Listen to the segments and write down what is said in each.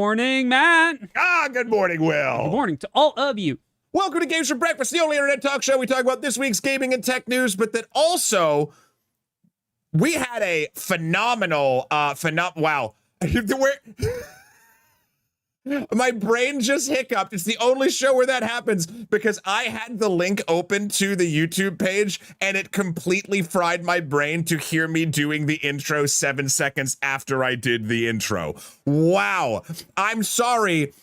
morning, Matt. Good morning, Will. Good morning to all of you. Welcome to Games for Breakfast, the only internet talk show. We talk about this week's gaming and tech news, but that also we had a phenomenal, wow. My brain just hiccuped. It's the only show where that happens because I had the link open to the YouTube page and it completely fried my brain to hear me doing the intro 7 seconds after I did the intro. Wow. I'm sorry,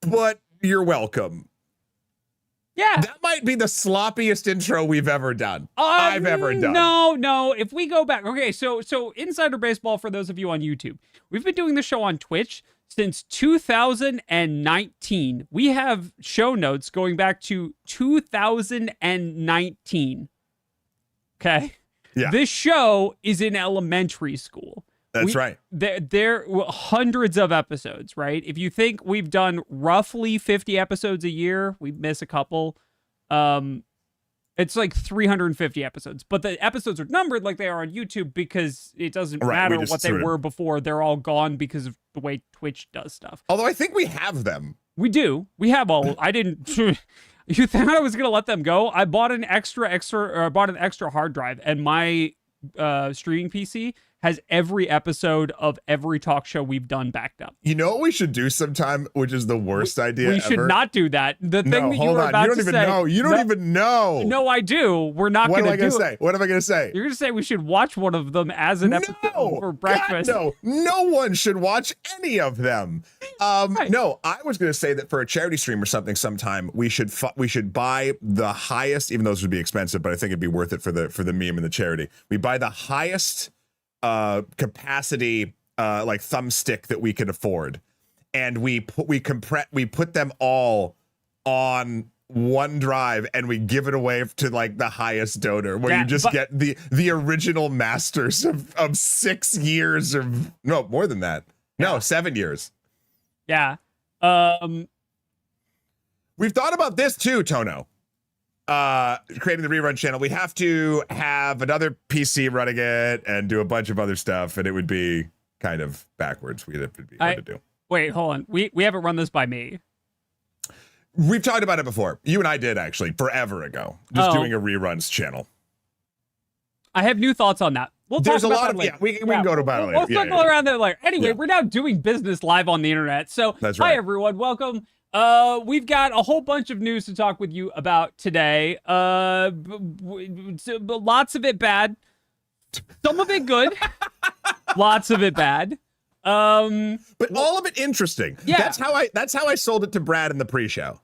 but you're welcome. Yeah. That might be the sloppiest intro we've ever done. I've ever done. No. If we go back, okay, so Insider Baseball, for those of you on YouTube, we've been doing the show on Twitch since 2019. We have show notes going back to 2019. Okay? Yeah. This show is in elementary school. That's right. There hundreds of episodes, right? If you think we've done roughly 50 episodes a year, we miss a couple. It's like 350 episodes, but the episodes are numbered like they are on YouTube because it doesn't matter what they were before. They're all gone because of the way Twitch does stuff. Although I think we have them. We do. We have all. I didn't. You thought I was gonna let them go? I bought an extra hard drive, and my streaming PC has every episode of every talk show we've done backed up. You know what we should do sometime, which is the worst idea ever? We should not do that. The thing that you were about to say. You don't even know. No, I do. We're not going to do it. What am I going to say? You're going to say we should watch one of them as an episode for breakfast. God, no one should watch any of them. Right. No, I was going to say that for a charity stream or something sometime, we should buy the highest, even though those would be expensive, but I think it'd be worth it for the meme and the charity. We buy the highest capacity like thumbstick that we can afford, and we put them all on one drive and we give it away to like the highest donor, where you just get the original masters of 6 years, or no more than that. No, 7 years. Yeah. We've thought about this too, Tono. Creating the rerun channel, we have to have another PC running it and do a bunch of other stuff, and it would be kind of backwards. It'd be hard to do. Wait, hold on. We haven't run this by me. We've talked about it before. You and I did, actually, forever ago. Just doing a reruns channel. I have new thoughts on that. There's a lot of we can go to battle later. We'll circle around that later. Anyway, we're now doing business live on the internet. So that's right. Hi everyone, welcome. We've got a whole bunch of news to talk with you about today. Lots of it bad, some of it good, lots of it bad. But all of it interesting. Yeah. That's how I sold it to Brad in the pre-show.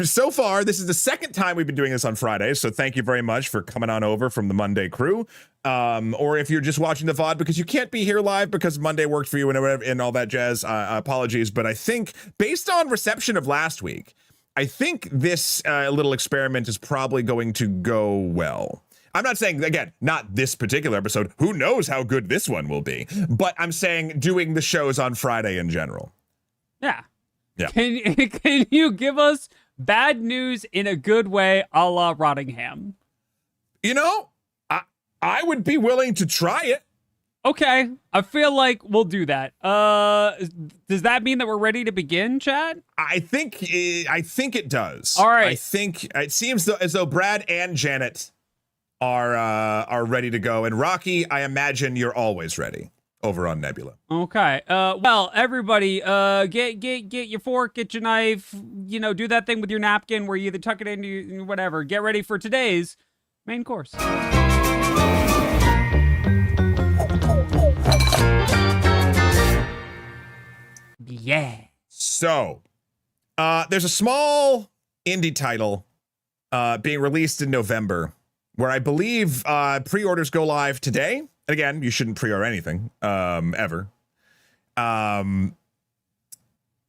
So far, this is the second time we've been doing this on Fridays, so thank you very much for coming on over from the Monday crew. Or if you're just watching the VOD because you can't be here live because Monday worked for you and all that jazz, apologies. But I think, based on reception of last week, I think this little experiment is probably going to go well. I'm not saying, again, not this particular episode. Who knows how good this one will be? But I'm saying doing the shows on Friday in general. Yeah. Yeah. Can you give us bad news in a good way, a la Rottingham? You know, I would be willing to try it. Okay, I feel like we'll do that. Does that mean that we're ready to begin, Chad? I think it does. All right. I think it seems as though Brad and Janet are ready to go, and Rocky, I imagine you're always ready over on Nebula. Okay. Well, everybody, get your fork, get your knife, do that thing with your napkin where you either tuck it into whatever. Get ready for today's main course. Yeah. So, there's a small indie title being released in November where I believe pre-orders go live today. And again, you shouldn't pre-order anything, ever.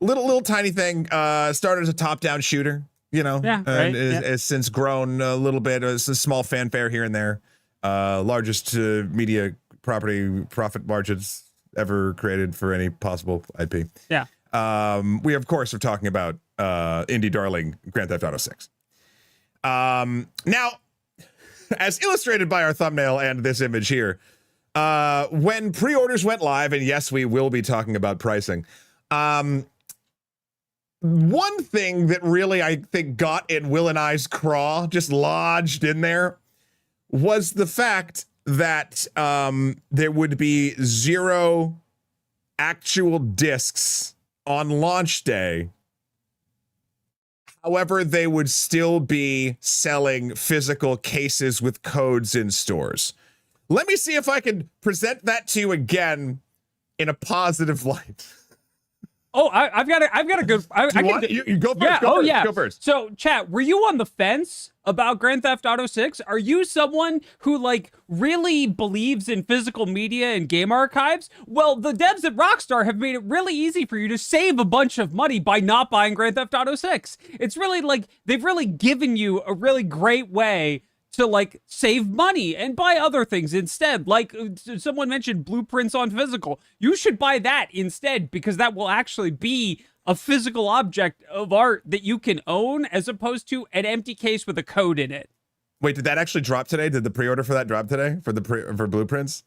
Little tiny thing, started as a top-down shooter, Yeah, right. Has since grown a little bit. It's a small fanfare here and there. Largest media profit margins ever created for any possible IP. Yeah. We, of course, are talking about indie darling Grand Theft Auto 6. Now, as illustrated by our thumbnail and this image here, When pre-orders went live, and yes, we will be talking about pricing. One thing that really, I think, got in Will and I's craw, just lodged in there, was the fact that there would be 0 actual discs on launch day. However, they would still be selling physical cases with codes in stores. Let me see if I can present that to you again in a positive light. Oh, I've got a good. You go first. Yeah. Go first. So, chat, were you on the fence about Grand Theft Auto 6? Are you someone who like really believes in physical media and game archives? Well, the devs at Rockstar have made it really easy for you to save a bunch of money by not buying Grand Theft Auto 6. It's really like they've really given you a really great way to like save money and buy other things instead. Like someone mentioned blueprints on physical. You should buy that instead because that will actually be a physical object of art that you can own as opposed to an empty case with a code in it. Wait, did that actually drop today? Did the pre-order for that drop today for blueprints?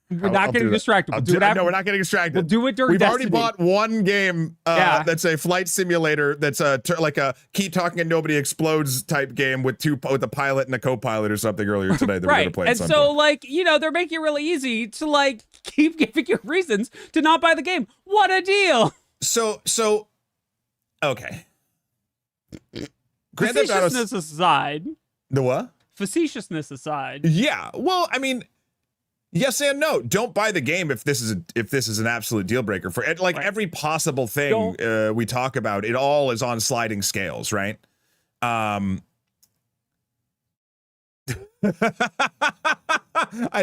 We're not getting distracted. We'll do it after. No, we're not getting distracted. We'll do it during We've Destiny. already bought one game that's a flight simulator that's like a keep talking and nobody explodes type game with a pilot and a co-pilot or something earlier today that we're going to play. And so, like, you know, they're making it really easy to, like, keep giving you reasons to not buy the game. What a deal. So, okay. Grand Theft Auto Facetiousness aside. The what? Facetiousness aside. Yeah. Well, I mean, yes and no. Don't buy the game if this is an absolute deal breaker for it. Like every possible thing we talk about, it all is on sliding scales, right? I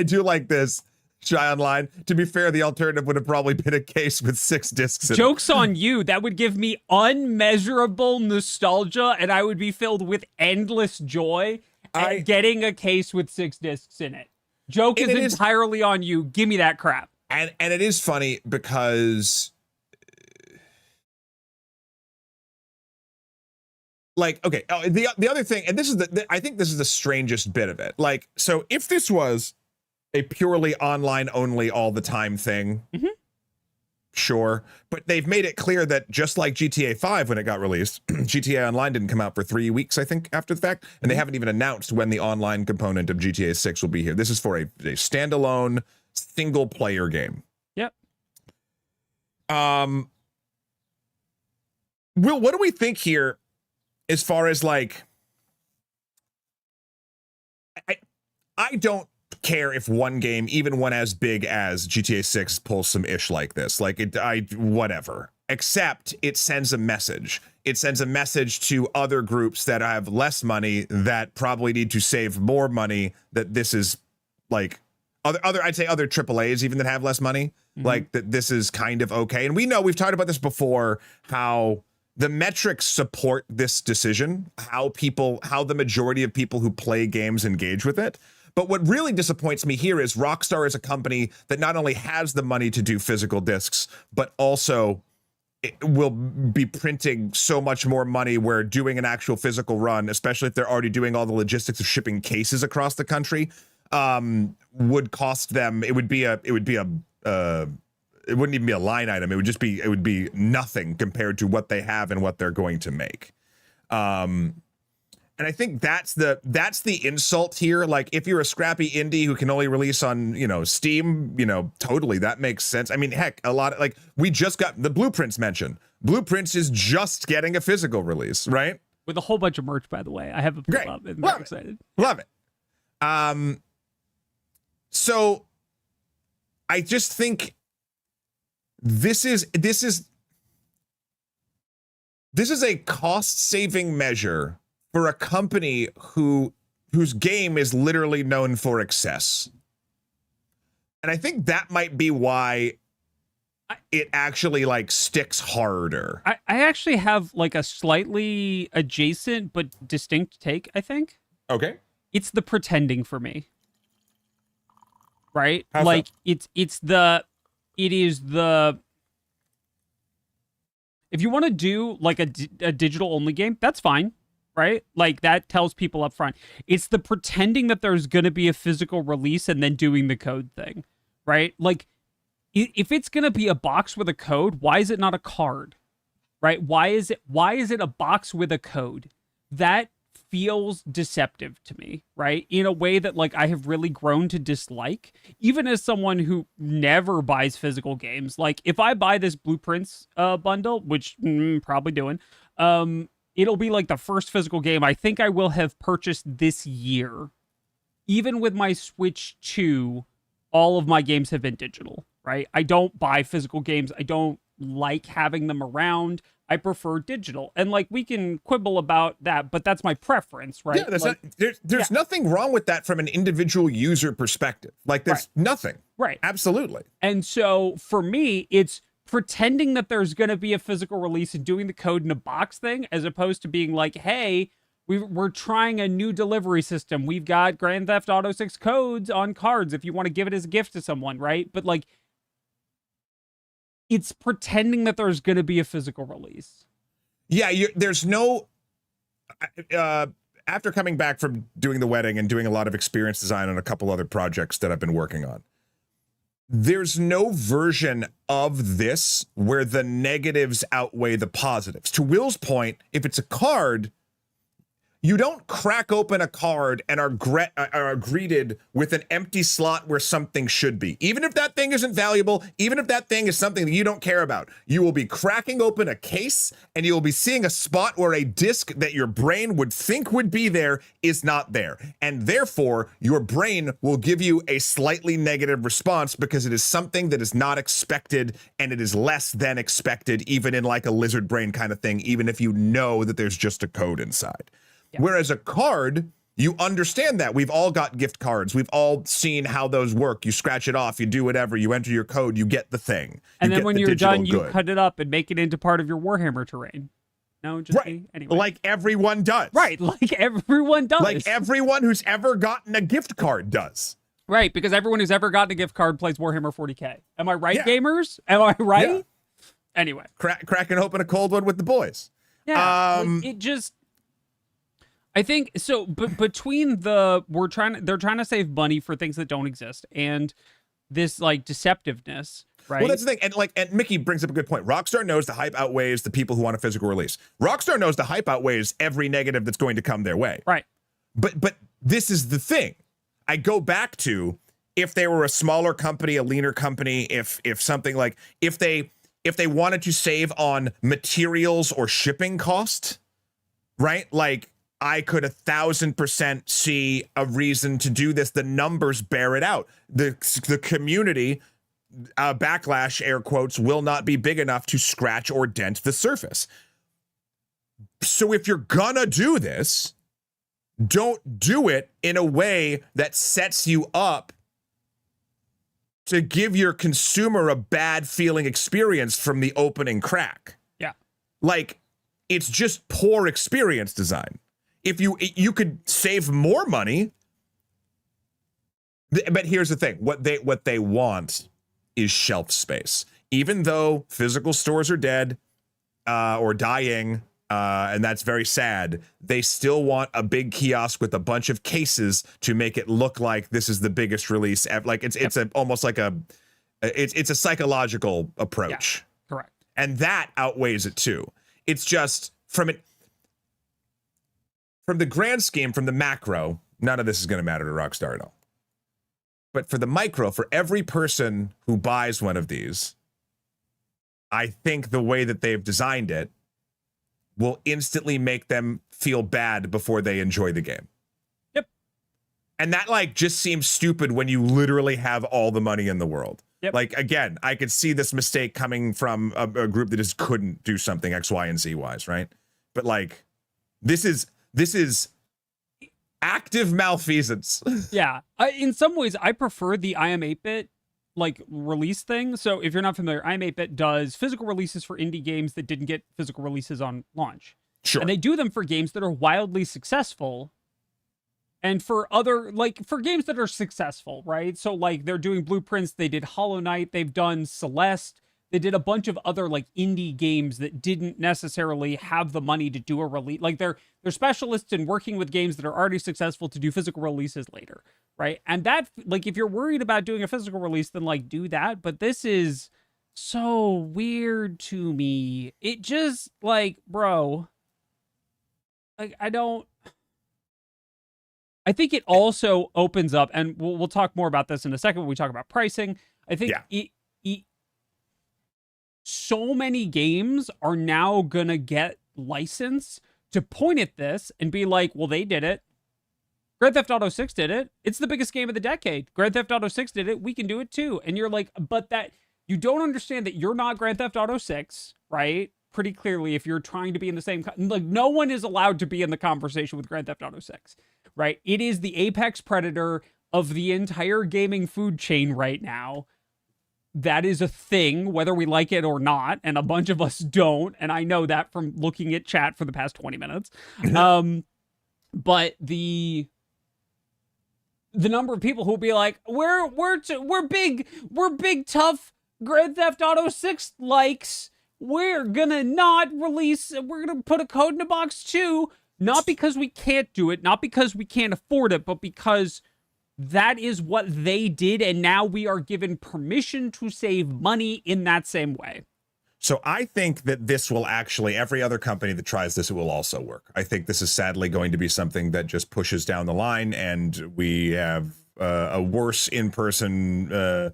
do like this. Shy Online. To be fair, the alternative would have probably been a case with 6 discs in Joke's on you. That would give me unmeasurable nostalgia, and I would be filled with endless joy at getting a case with 6 discs in it. Joke is entirely on you. Give me that crap. And it is funny because, like, okay, the other thing, and this is I think this is the strangest bit of it. Like, so if this was a purely online only all the time thing, sure, but they've made it clear that just like GTA 5 when it got released, GTA Online didn't come out for 3 weeks, I think, after the fact, and they haven't even announced when the online component of GTA 6 will be here. This is for a standalone single player game. Yep. Will, what do we think here as far as like, I don't care if one game, even one as big as GTA 6, pulls some ish like this. Like whatever. Except it sends a message. It sends a message to other groups that have less money that probably need to save more money. That this is like I'd say other AAAs even that have less money. Like that this is kind of okay. And we know we've talked about this before, how the metrics support this decision, how the majority of people who play games engage with it. But what really disappoints me here is Rockstar is a company that not only has the money to do physical discs, but also it will be printing so much more money where doing an actual physical run, especially if they're already doing all the logistics of shipping cases across the country, would cost them. It wouldn't even be a line item. It would be nothing compared to what they have and what they're going to make. And I think that's the insult here. Like, if you're a scrappy indie who can only release on, Steam, totally, that makes sense. I mean, heck, a lot of, like, we just got the Blueprints mentioned. Blueprints is just getting a physical release, right? With a whole bunch of merch, by the way. I have a pull up. I'm very excited. Love it. So I just think this is a cost-saving measure for a company whose game is literally known for excess. And I think that might be why it actually like sticks harder. I actually have like a slightly adjacent but distinct take, I think. Okay. It's the pretending for me. Right? How like so? it is the if you want to do like a digital only game, that's fine. right? Like that tells people up front. It's the pretending that there's going to be a physical release and then doing the code thing, right? Like if it's going to be a box with a code, why is it not a card, right? Why is it a box with a code? That feels deceptive to me, right? In a way that like I have really grown to dislike, even as someone who never buys physical games. Like if I buy this Blueprints bundle, which probably doing, it'll be like the first physical game I think I will have purchased this year. Even with my Switch 2, all of my games have been digital, right? I don't buy physical games. I don't like having them around. I prefer digital. And like we can quibble about that, but that's my preference, right? Yeah, there's nothing wrong with that from an individual user perspective. Like there's nothing. Right. Absolutely. And so for me, it's pretending that there's going to be a physical release and doing the code in a box thing, as opposed to being like, hey, we're trying a new delivery system. We've got Grand Theft Auto 6 codes on cards if you want to give it as a gift to someone, right? But like, it's pretending that there's going to be a physical release. Yeah, there's no... after coming back from doing the wedding and doing a lot of experience design on a couple other projects that I've been working on, there's no version of this where the negatives outweigh the positives. To Will's point, if it's a card, you don't crack open a card and are greeted with an empty slot where something should be. Even if that thing isn't valuable, even if that thing is something that you don't care about, you will be cracking open a case and you will be seeing a spot where a disc that your brain would think would be there is not there. And therefore, your brain will give you a slightly negative response because it is something that is not expected and it is less than expected, even in like a lizard brain kind of thing, even if you know that there's just a code inside. Yeah. Whereas a card, you understand that. We've all got gift cards. We've all seen how those work. You scratch it off, you do whatever, you enter your code, you get the thing. And then when you're done, you cut it up and make it into part of your Warhammer terrain. No, just right. Anyway. Like everyone does. Right, like everyone does. Like everyone who's ever gotten a gift card does. Right, because everyone who's ever gotten a gift card plays Warhammer 40K. Am I right, gamers? Am I right? Yeah. Anyway. Cracking open a cold one with the boys. Yeah, it just... I think so. But between they're trying to save money for things that don't exist, and this like deceptiveness, right? Well, that's the thing. And Mickey brings up a good point. Rockstar knows the hype outweighs the people who want a physical release. Rockstar knows the hype outweighs every negative that's going to come their way. Right. But this is the thing. I go back to if they were a smaller company, a leaner company, if something like if they wanted to save on materials or shipping cost, right? Like, I could 1,000% see a reason to do this. The numbers bear it out. The community backlash, air quotes, will not be big enough to scratch or dent the surface. So if you're gonna do this, don't do it in a way that sets you up to give your consumer a bad feeling experience from the opening crack. Yeah. Like, it's just poor experience design. If you could save more money, but here's the thing: what they want is shelf space. Even though physical stores are dead or dying, and that's very sad, they still want a big kiosk with a bunch of cases to make it look like this is the biggest release ever. Like it's almost like it's a psychological approach. Yeah, correct. And that outweighs it too. It's just from the grand scheme, from the macro, none of this is going to matter to Rockstar at all. But for the micro, for every person who buys one of these, I think the way that they've designed it will instantly make them feel bad before they enjoy the game. Yep. And that like just seems stupid when you literally have all the money in the world. Yep. Like, again, I could see this mistake coming from a group that just couldn't do something X, Y, and Z wise, right? But like, this is active malfeasance. Yeah. In some ways, I prefer the I Am 8-bit like release thing. So if you're not familiar, I Am 8-bit does physical releases for indie games that didn't get physical releases on launch. Sure. And they do them for games that are wildly successful. And for for games that are successful, right? So like they're doing Blueprints, they did Hollow Knight, they've done Celeste, they did a bunch of other like indie games that didn't necessarily have the money to do a release. Like they're specialists in working with games that are already successful to do physical releases later, right? And that, like, if you're worried about doing a physical release, then like do that. But this is so weird to me. It just like, bro, like I think it also opens up, and we'll talk more about this in a second when we talk about pricing. I think so many games are now going to get license to point at this and be like, well, they did it. Grand Theft Auto 6 did it. It's the biggest game of the decade. Grand Theft Auto 6 did it. We can do it too. And you're like, but that you don't understand that you're not Grand Theft Auto 6, right? Pretty clearly, if you're trying to be in the same, like, no one is allowed to be in the conversation with Grand Theft Auto 6, right? It is the apex predator of the entire gaming food chain right now. That is a thing, whether we like it or not, and a bunch of us don't, and I know that from looking at chat for the past 20 minutes. But the number of people who will be like, we're big tough Grand Theft Auto 6 likes. We're gonna not release. We're gonna put a code in a box too, not because we can't do it, not because we can't afford it, but because that is what they did, and now we are given permission to save money in that same way. So I think that this will actually, every other company that tries this, it will also work. I think this is sadly going to be something that just pushes down the line, and we have a worse in-person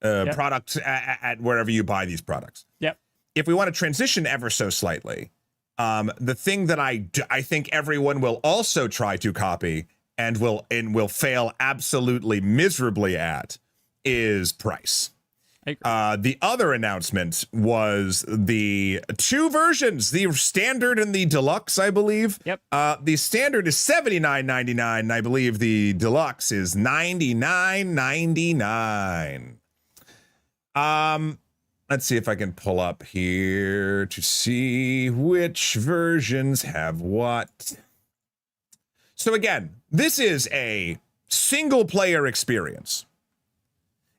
product at wherever you buy these products. Yep. If we want to transition ever so slightly, the thing that I think everyone will also try to copy and will fail absolutely miserably at is price. The other announcement was the two versions, the standard and the deluxe, I believe. Yep. The standard is $79.99, and I believe the deluxe is $99.99. Let's see if I can pull up here to see which versions have what. So again, this is a single-player experience.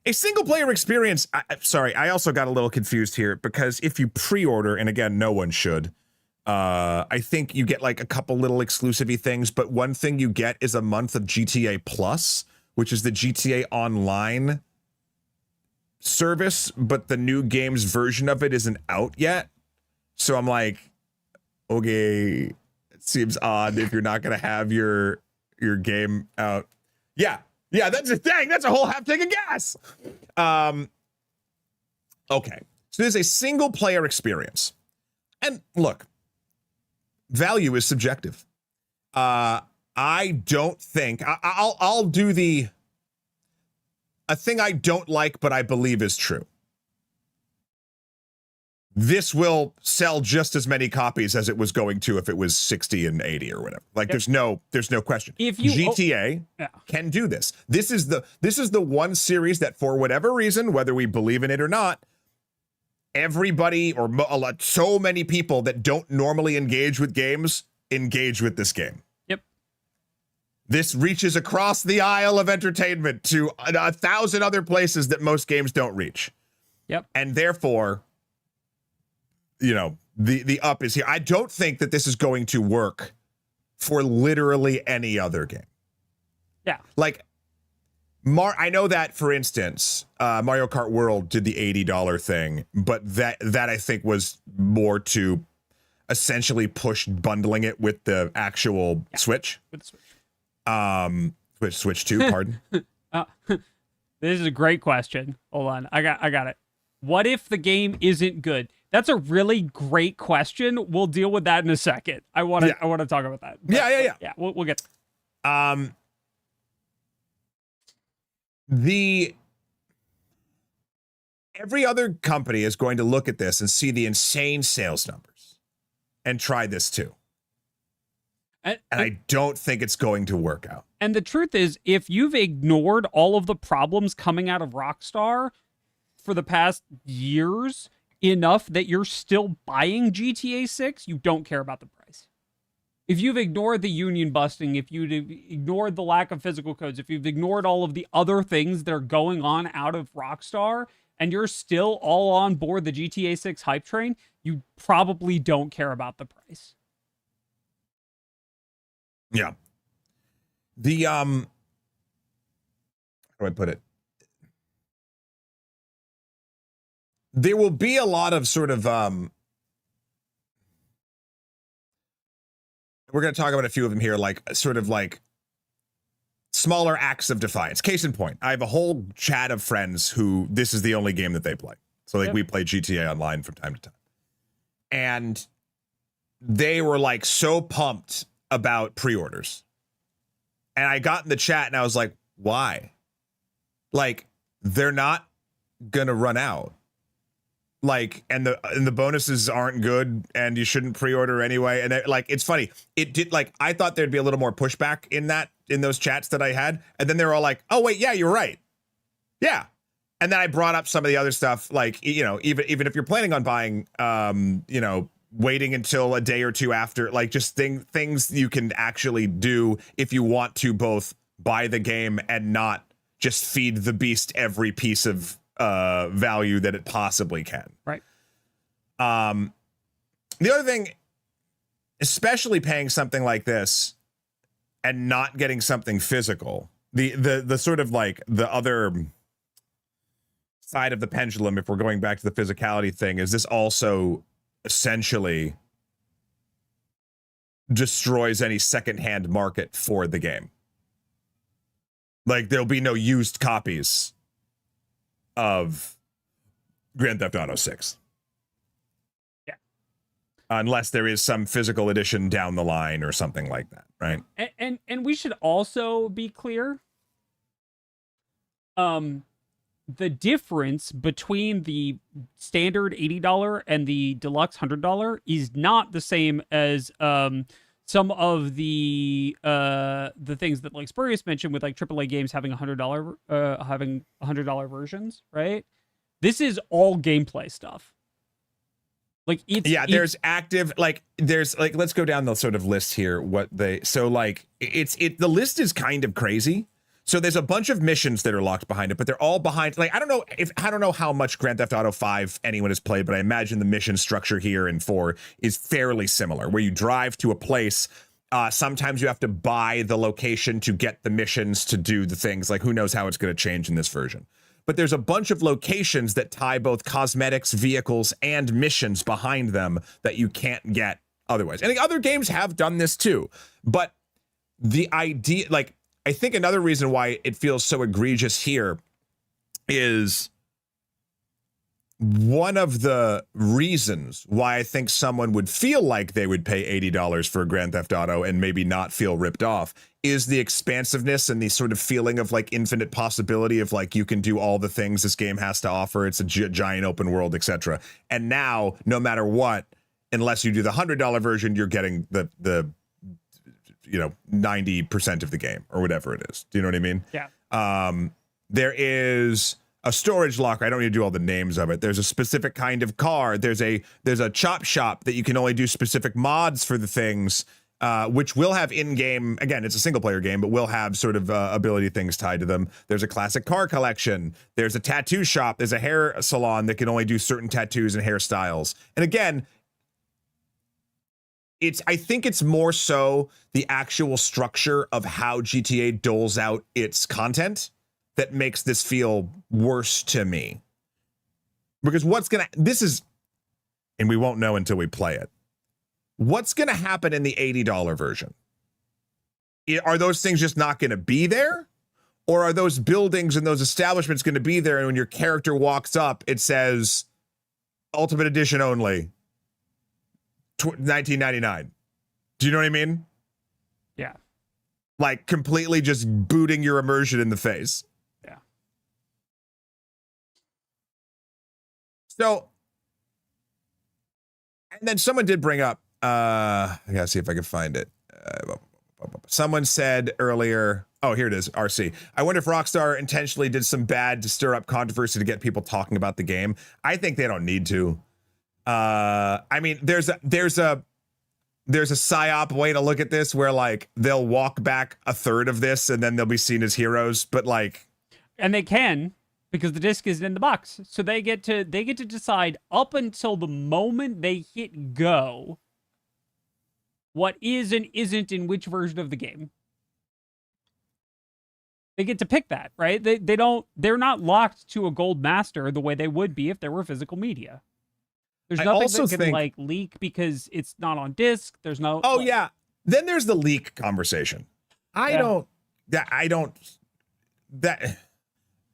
A single-player experience, sorry, I also got a little confused here, because if you pre-order, and again, no one should, I think you get like a couple little exclusive-y things, but one thing you get is a month of GTA Plus, which is the GTA Online service, but the new game's version of it isn't out yet. So I'm like, okay, it seems odd if you're not going to have your game out. Yeah, that's a thing. That's a whole half tank of gas. Okay, so there's a single player experience. And look, value is subjective. I don't think, I'll do a thing I don't like, but I believe is true. This will sell just as many copies as it was going to if it was 60 and 80 or whatever. Like, there's no question. If you GTA can do this. This is the one series that, for whatever reason, whether we believe in it or not, everybody or so many people that don't normally engage with games engage with this game. Yep. This reaches across the aisle of entertainment to 1,000 other places that most games don't reach. Yep. And therefore, you know, the up is here. I don't think that this is going to work for literally any other game. Yeah. Like, I know that, for instance, Mario Kart World did the $80 thing, but that I think was more to essentially push bundling it with the actual Switch. With the Switch. Switch 2, pardon. This is a great question. Hold on. I got it. What if the game isn't good? That's a really great question. We'll deal with that in a second. I want to talk about that. But, yeah. We'll get. Every other company is going to look at this and see the insane sales numbers and try this too. And I don't think it's going to work out. And the truth is, if you've ignored all of the problems coming out of Rockstar for the past years enough that you're still buying GTA 6, you don't care about the price. If you've ignored the union busting, if you've ignored the lack of physical codes, if you've ignored all of the other things that are going on out of Rockstar, and you're still all on board the GTA 6 hype train, you probably don't care about the price. Yeah. The how do I put it? There will be a lot of sort of we're going to talk about a few of them here, like sort of like smaller acts of defiance. Case in point, I have a whole chat of friends who this is the only game that they play. So like we play GTA Online from time to time. And they were like so pumped about pre-orders. And I got in the chat and I was like, why? Like, they're not gonna run out. Like, and the bonuses aren't good, and you shouldn't pre-order anyway. And like, it's funny. It did, like, I thought there'd be a little more pushback in those chats that I had, and then they were all like, "Oh wait, yeah, you're right, yeah." And then I brought up some of the other stuff, like, you know, even if you're planning on buying, you know, waiting until a day or two after, like, just things you can actually do if you want to both buy the game and not just feed the beast every piece of value that it possibly can. Right. The other thing, especially paying something like this and not getting something physical, the sort of like the other side of the pendulum, if we're going back to the physicality thing, is this also essentially destroys any secondhand market for the game. Like, there'll be no used copies of Grand Theft Auto 6. Yeah. Unless there is some physical edition down the line or something like that, right? And we should also be clear. The difference between the standard $80 and the deluxe $100 is not the same as some of the things that like Spurious mentioned with like AAA games having $100 versions, right? This is all gameplay stuff. Like there's active, like there's like, let's go down the sort of list here. So like the list is kind of crazy. So there's a bunch of missions that are locked behind it, but they're all behind, like, I don't know how much Grand Theft Auto 5 anyone has played, but I imagine the mission structure here in 4 is fairly similar, where you drive to a place. Sometimes you have to buy the location to get the missions to do the things. Like, who knows how it's going to change in this version. But there's a bunch of locations that tie both cosmetics, vehicles, and missions behind them that you can't get otherwise. And the other games have done this too. But the idea, like, I think another reason why it feels so egregious here is one of the reasons why I think someone would feel like they would pay $80 for a Grand Theft Auto and maybe not feel ripped off is the expansiveness and the sort of feeling of like infinite possibility of like, you can do all the things this game has to offer. It's a giant open world, etc. And now, no matter what, unless you do the $100 version, you're getting the 90% of the game or whatever it is. Do you know what I mean? Yeah. There is a storage locker. I don't need to do all the names of it. There's a specific kind of car. There's a chop shop that you can only do specific mods for the things, which will have in-game, again, it's a single player game, but will have sort of ability things tied to them. There's a classic car collection. There's a tattoo shop. There's a hair salon that can only do certain tattoos and hairstyles. And again, I think it's more so the actual structure of how GTA doles out its content that makes this feel worse to me. Because and we won't know until we play it. What's going to happen in the $80 version? Are those things just not going to be there? Or are those buildings and those establishments going to be there, and when your character walks up, it says Ultimate Edition only, $19.99. Do you know what I mean? Yeah. Like, completely just booting your immersion in the face. Yeah. So, and then someone did bring up, I gotta see if I can find it. Someone said earlier, oh, here it is, RC. I wonder if Rockstar intentionally did some bad to stir up controversy to get people talking about the game. I think they don't need to. I mean, there's a psyop way to look at this where like they'll walk back a third of this and then they'll be seen as heroes, but like, and they can, because the disc isn't in the box. So they get to decide up until the moment they hit go what is and isn't in which version of the game. They get to pick that, right? They're not locked to a gold master the way they would be if there were physical media. There's nothing that can like leak because it's not on disc. There's no. Oh yeah. Then there's the leak conversation.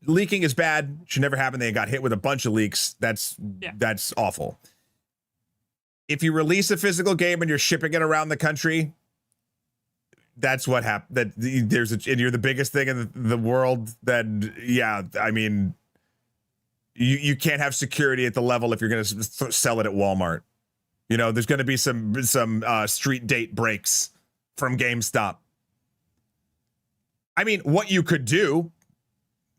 Leaking is bad. Should never happen. They got hit with a bunch of leaks. That's awful. If you release a physical game and you're shipping it around the country, that's what happened. And you're the biggest thing in the world. Then yeah, I mean, you can't have security at the level if you're going to sell it at Walmart. You know, there's going to be some street date breaks from GameStop. I mean, what you could do,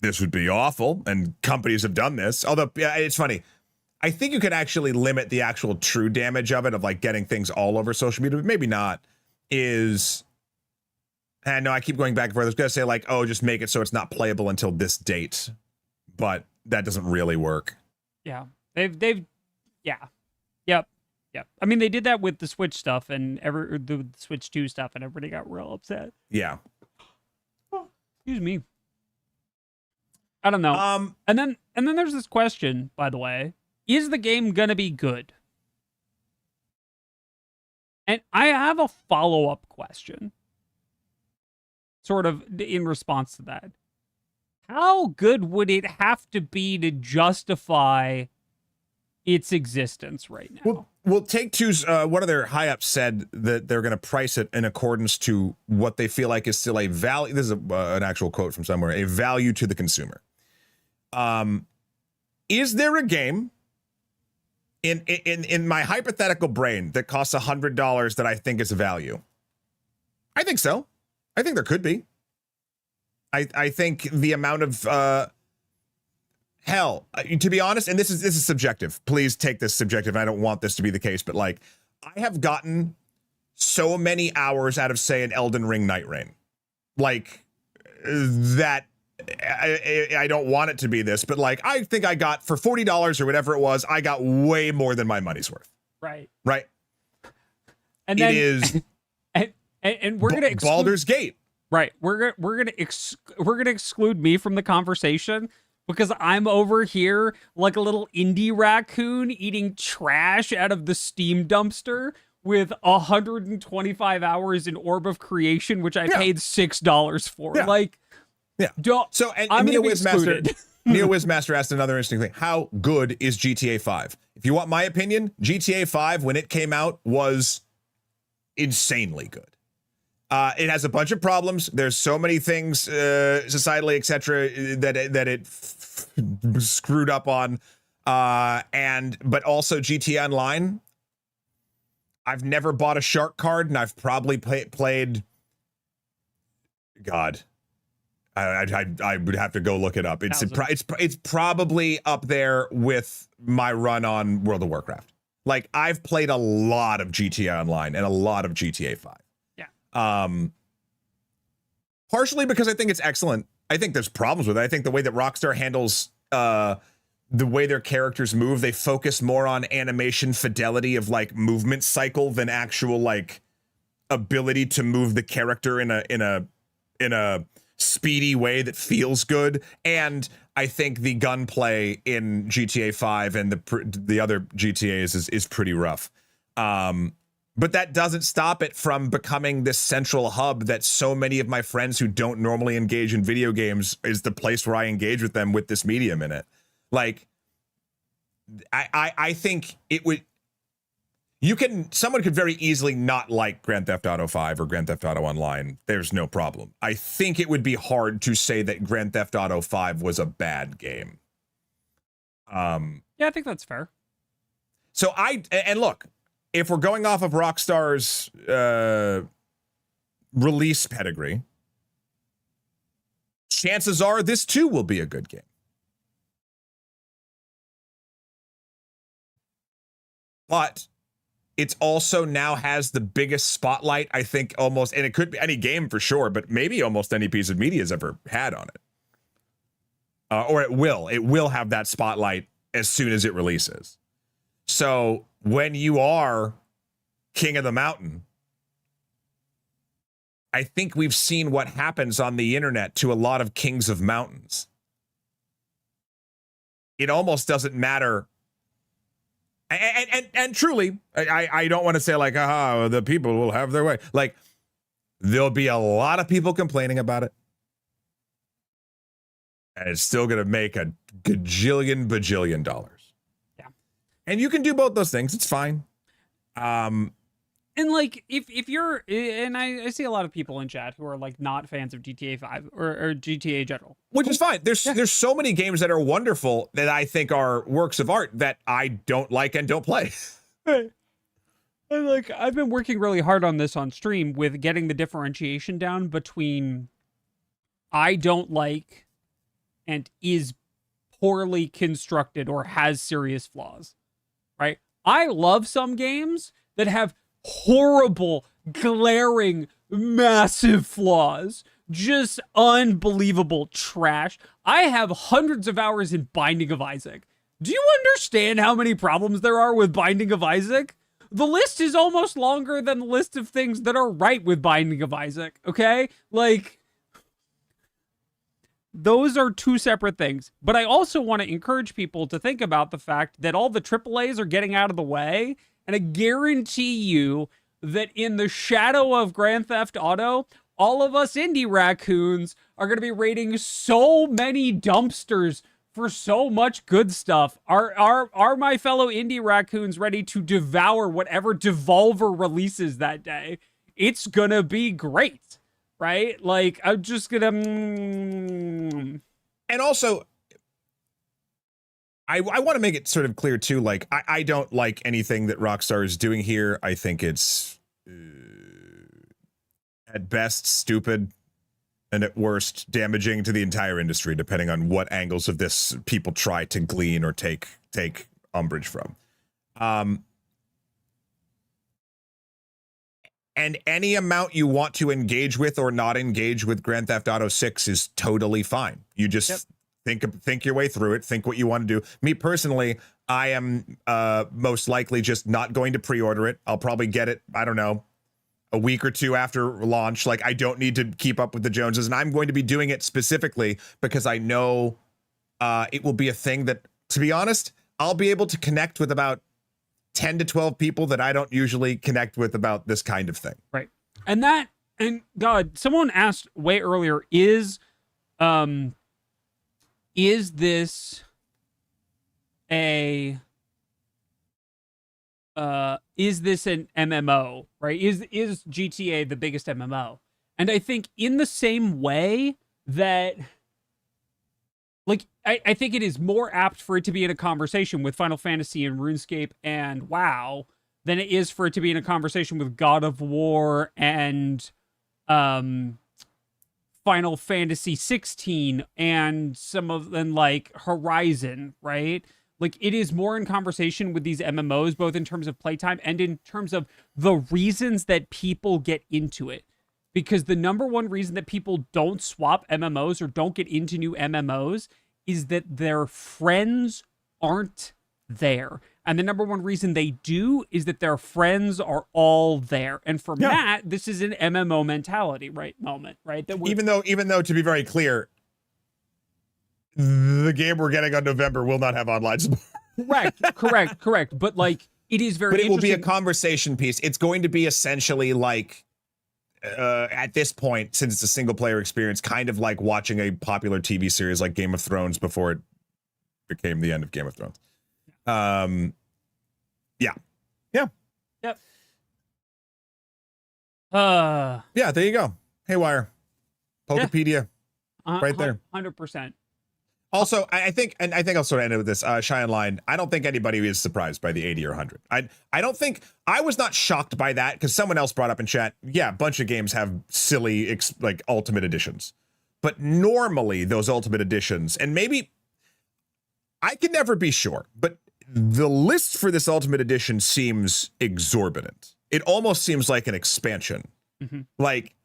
this would be awful, and companies have done this. Although, yeah, it's funny. I think you could actually limit the actual true damage of it, of like getting things all over social media, but maybe not, is, and no, I keep going back and forth. I was going to say like, oh, just make it so it's not playable until this date, but that doesn't really work. Yeah. They've Yep. I mean, they did that with the Switch stuff and the Switch 2 stuff, and everybody got real upset. Yeah. Excuse me. I don't know. And then there's this question, by the way. Is the game gonna be good? And I have a follow-up question. Sort of in response to that. How good would it have to be to justify its existence right now? Well, Take-Two's, one of their high-ups said that they're going to price it in accordance to what they feel like is still a value. This is an actual quote from somewhere, a value to the consumer. Is there a game in my hypothetical brain that costs $100 that I think is a value? I think so. I think there could be. I think the amount of hell, to be honest, and this is subjective. Please take this subjective. I don't want this to be the case, but like, I have gotten so many hours out of, say, an Elden Ring Night Rain, like that. I don't want it to be this, but like, I think I got for $40 or whatever it was, I got way more than my money's worth. Right. And then, it is, and we're gonna Baldur's Gate. Right. We're gonna exclude me from the conversation because I'm over here like a little indie raccoon eating trash out of the Steam dumpster with 125 hours in Orb of Creation, which I paid $6 for. Yeah. Like, So and Neo Wizmaster asked another interesting thing. How good is GTA 5? If you want my opinion, GTA 5, when it came out, was insanely good. It has a bunch of problems. There's so many things, societally, etc., that it screwed up on. But also GTA Online. I've never bought a shark card, and I've probably played. God, I would have to go look it up. It's probably up there with my run on World of Warcraft. Like, I've played a lot of GTA Online and a lot of GTA 5. Partially because I think it's excellent. I think there's problems with it. I think the way that Rockstar handles the way their characters move, they focus more on animation fidelity of like movement cycle than actual like ability to move the character in a speedy way that feels good. And I think the gunplay in GTA 5 and the other GTAs is pretty rough. But that doesn't stop it from becoming this central hub that so many of my friends who don't normally engage in video games is the place where I engage with them with this medium in it. Like, I think it would, someone could very easily not like Grand Theft Auto 5 or Grand Theft Auto Online. There's no problem. I think it would be hard to say that Grand Theft Auto 5 was a bad game. Yeah, I think that's fair. So and look, if we're going off of Rockstar's release pedigree, chances are this too will be a good game. But it's also now has the biggest spotlight, I think, almost, and it could be any game for sure, but maybe almost any piece of media has ever had on it. or it will have that spotlight as soon as it releases. So when you are king of the mountain, I think we've seen what happens on the internet to a lot of kings of mountains. It almost doesn't matter. And truly, I don't want to say like, the people will have their way. Like, there'll be a lot of people complaining about it. And it's still going to make a bajillion dollars. Yeah. And you can do both those things. It's fine. And like, if you're, and I see a lot of people in chat who are like not fans of GTA 5 or GTA general, which is fine. There's so many games that are wonderful that I think are works of art that I don't like and don't play. And like, I've been working really hard on this on stream with getting the differentiation down between I don't like and is poorly constructed or has serious flaws, right? I love some games that have horrible, glaring, massive flaws, just unbelievable trash. I have hundreds of hours in Binding of Isaac. Do you understand how many problems there are with Binding of Isaac? The list is almost longer than the list of things that are right with Binding of Isaac, okay? Like, those are two separate things. But I also want to encourage people to think about the fact that all the AAAs are getting out of the way. And I guarantee you that in the shadow of Grand Theft Auto, all of us indie raccoons are going to be raiding so many dumpsters for so much good stuff. Are my fellow indie raccoons ready to devour whatever Devolver releases that day? It's going to be great, right? Like, I'm just going to... And also, I want to make it sort of clear too, like, I don't like anything that Rockstar is doing here. I think it's at best stupid and at worst damaging to the entire industry, depending on what angles of this people try to glean or take umbrage from. And any amount you want to engage with or not engage with Grand Theft Auto 6 is totally fine. You just think your way through it, think what you want to do. Me personally, I am most likely just not going to pre-order it. I'll probably get it, I don't know, a week or two after launch. Like, I don't need to keep up with the Joneses, and I'm going to be doing it specifically because I know it will be a thing that, to be honest, I'll be able to connect with about 10 to 12 people that I don't usually connect with about this kind of thing. Right. And God, someone asked way earlier, is this an MMO, right? Is GTA the biggest MMO? And I think in the same way that, like, I think it is more apt for it to be in a conversation with Final Fantasy and RuneScape and WoW than it is for it to be in a conversation with God of War and Final Fantasy 16 and some of them, like Horizon, right? Like, it is more in conversation with these MMOs, both in terms of playtime and in terms of the reasons that people get into it. Because the number one reason that people don't swap MMOs or don't get into new MMOs is that their friends aren't there. And the number one reason they do is that their friends are all there. And for Matt, this is an MMO mentality, right? That even though, to be very clear, the game we're getting on November will not have online support. Correct. But like, it is very. But it will be a conversation piece. It's going to be essentially like, at this point, since it's a single player experience, kind of like watching a popular TV series like Game of Thrones before it became the end of Game of Thrones. Yeah. Yep. Yeah, there you go. Haywire. Pokepedia. Right there. 100%. Also, I think I'll sort of end it with this. Shy Line, I don't think anybody is surprised by the 80 or 100. I don't think, I was not shocked by that because someone else brought up in chat, yeah, a bunch of games have silly, like, ultimate editions. But normally those ultimate editions, and maybe, I can never be sure, but the list for this ultimate edition seems exorbitant. It almost seems like an expansion. Mm-hmm. Like,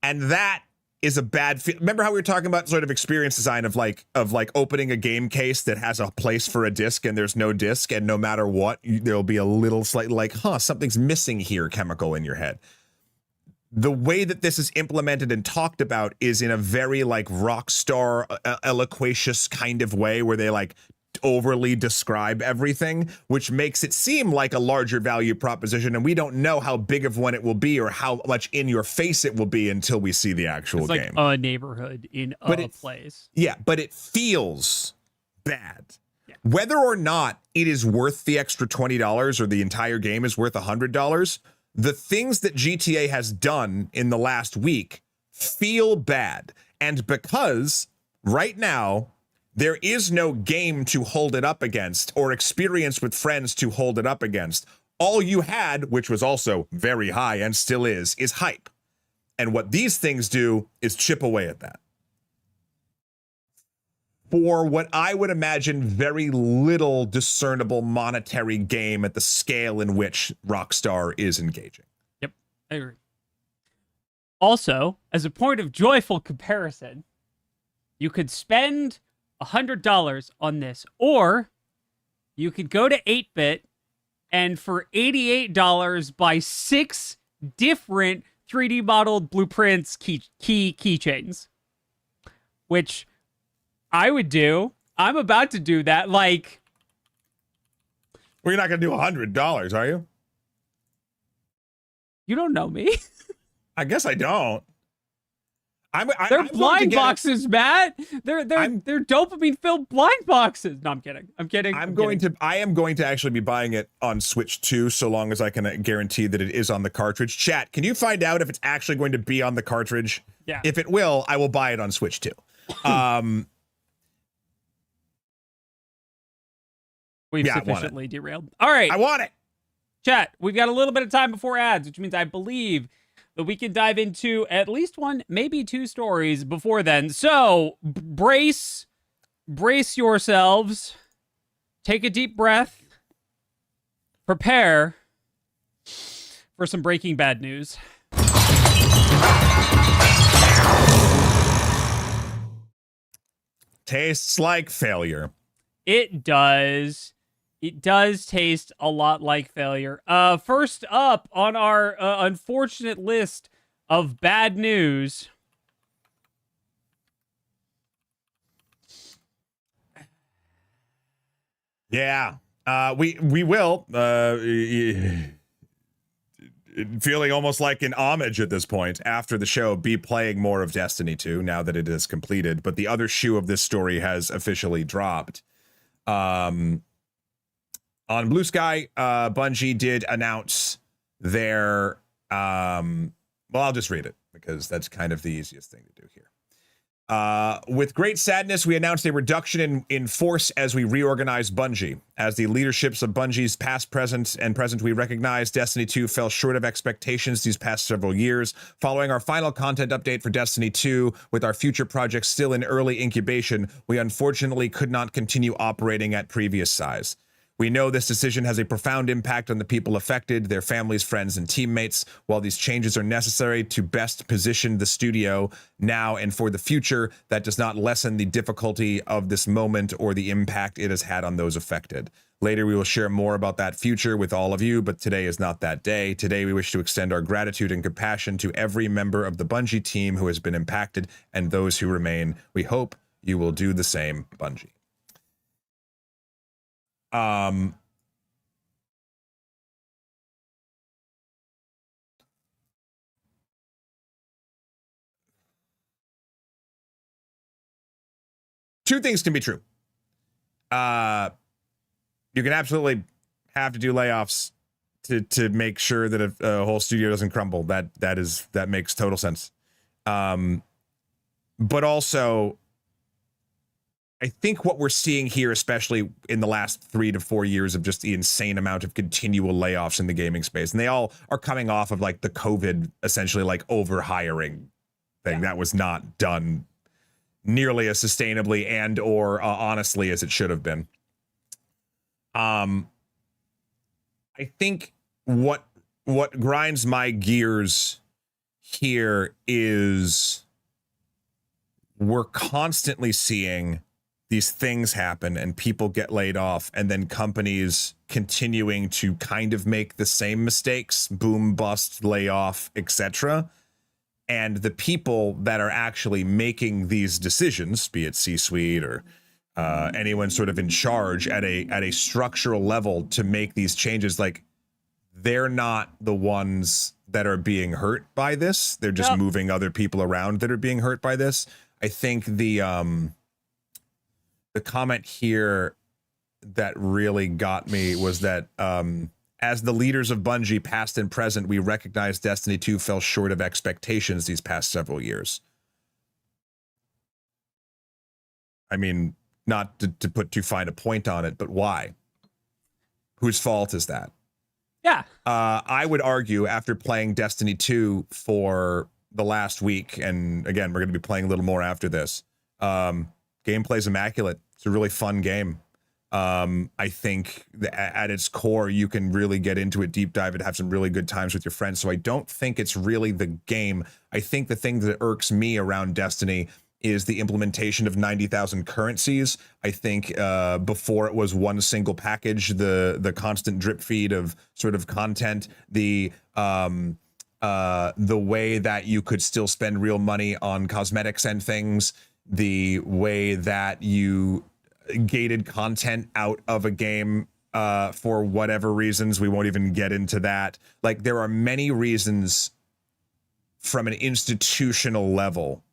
and that is a bad remember how we were talking about sort of experience design of like opening a game case that has a place for a disc and there's no disc, and no matter what there'll be a little slight like something's missing here chemical in your head. The way that this is implemented and talked about is in a very like Rockstar eloquacious kind of way, where they like overly describe everything, which makes it seem like a larger value proposition, and we don't know how big of one it will be or how much in your face it will be until we see the actual game. It's like a neighborhood in a place. Yeah, but it feels bad. Yeah. Whether or not it is worth the extra $20 or the entire game is worth $100, the things that GTA has done in the last week feel bad. And because right now there is no game to hold it up against or experience with friends to hold it up against, all you had, which was also very high and still is hype. And what these things do is chip away at that. For what I would imagine very little discernible monetary game at the scale in which Rockstar is engaging. Yep, I agree. Also, as a point of joyful comparison, you could spend $100 on this, or you could go to 8-bit and for $88 buy 6 different 3D modeled blueprints keychains, which I would do. I'm about to do that. Like, well, you're not going to do $100, are you? You don't know me. I guess I don't. They're blind boxes, Matt. They're dopamine filled blind boxes. No, I'm kidding. I am going to actually be buying it on Switch 2, so long as I can guarantee that it is on the cartridge. Chat, can you find out if it's actually going to be on the cartridge? Yeah. If it will, I will buy it on Switch 2. We've sufficiently derailed. All right. I want it. Chat, we've got a little bit of time before ads, which means I believe that we can dive into at least one, maybe 2 stories before then. So brace yourselves. Take a deep breath. Prepare for some Breaking Bad news. Tastes like failure. It does. It does taste a lot like failure. First up on our unfortunate list of bad news. Yeah. We will. Feeling almost like an homage at this point after the show, be playing more of Destiny 2 now that it is completed. But the other shoe of this story has officially dropped. On Blue Sky, Bungie did announce their, well, I'll just read it because that's kind of the easiest thing to do here. With great sadness, we announced a reduction in force as we reorganize Bungie. As the leaderships of Bungie's past, present, we recognize Destiny 2 fell short of expectations these past several years. Following our final content update for Destiny 2, with our future projects still in early incubation, we unfortunately could not continue operating at previous size. We know this decision has a profound impact on the people affected, their families, friends, and teammates. While these changes are necessary to best position the studio now and for the future, that does not lessen the difficulty of this moment or the impact it has had on those affected. Later, we will share more about that future with all of you, but today is not that day. Today, we wish to extend our gratitude and compassion to every member of the Bungie team who has been impacted and those who remain. We hope you will do the same, Bungie. Two things can be true. You can absolutely have to do layoffs to make sure that a whole studio doesn't crumble. That makes total sense. But also, I think what we're seeing here, especially in the last 3 to 4 years of just the insane amount of continual layoffs in the gaming space, and they all are coming off of like the COVID, essentially like over hiring thing that was not done nearly as sustainably and or honestly as it should have been. I think what grinds my gears here is we're constantly seeing these things happen and people get laid off, and then companies continuing to kind of make the same mistakes, boom, bust, layoff, etc. And the people that are actually making these decisions, be it C-suite or anyone sort of in charge at a structural level to make these changes, like, they're not the ones that are being hurt by this. They're just moving other people around that are being hurt by this. I think the comment here that really got me was that as the leaders of Bungie, past and present, we recognize Destiny 2 fell short of expectations these past several years. I mean, not to put too fine a point on it, but why? Whose fault is that? Yeah. I would argue, after playing Destiny 2 for the last week, and again, we're going to be playing a little more after this, gameplay's immaculate. It's a really fun game. I think at its core, you can really get into it, deep dive, and have some really good times with your friends. So I don't think it's really the game. I think the thing that irks me around Destiny is the implementation of 90,000 currencies. I think before it was one single package, the constant drip feed of sort of content, the way that you could still spend real money on cosmetics and things, the way that you gated content out of a game for whatever reasons. We won't even get into that. Like, there are many reasons from an institutional level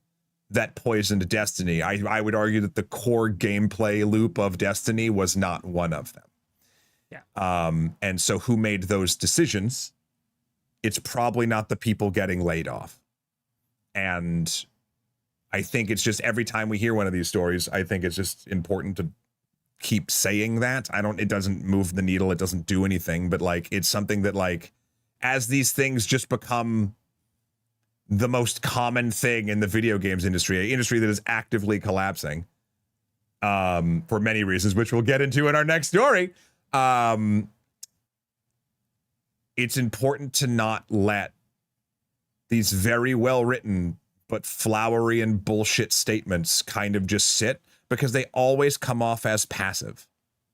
that poisoned Destiny. I would argue that the core gameplay loop of Destiny was not one of them. Yeah. And so who made those decisions? It's probably not the people getting laid off. And I think it's just, every time we hear one of these stories, I think it's just important to keep saying that. It doesn't move the needle. It doesn't do anything, but like, it's something that, like, as these things just become the most common thing in the video games industry, an industry that is actively collapsing for many reasons, which we'll get into in our next story. It's important to not let these very well written but flowery and bullshit statements kind of just sit, because they always come off as passive.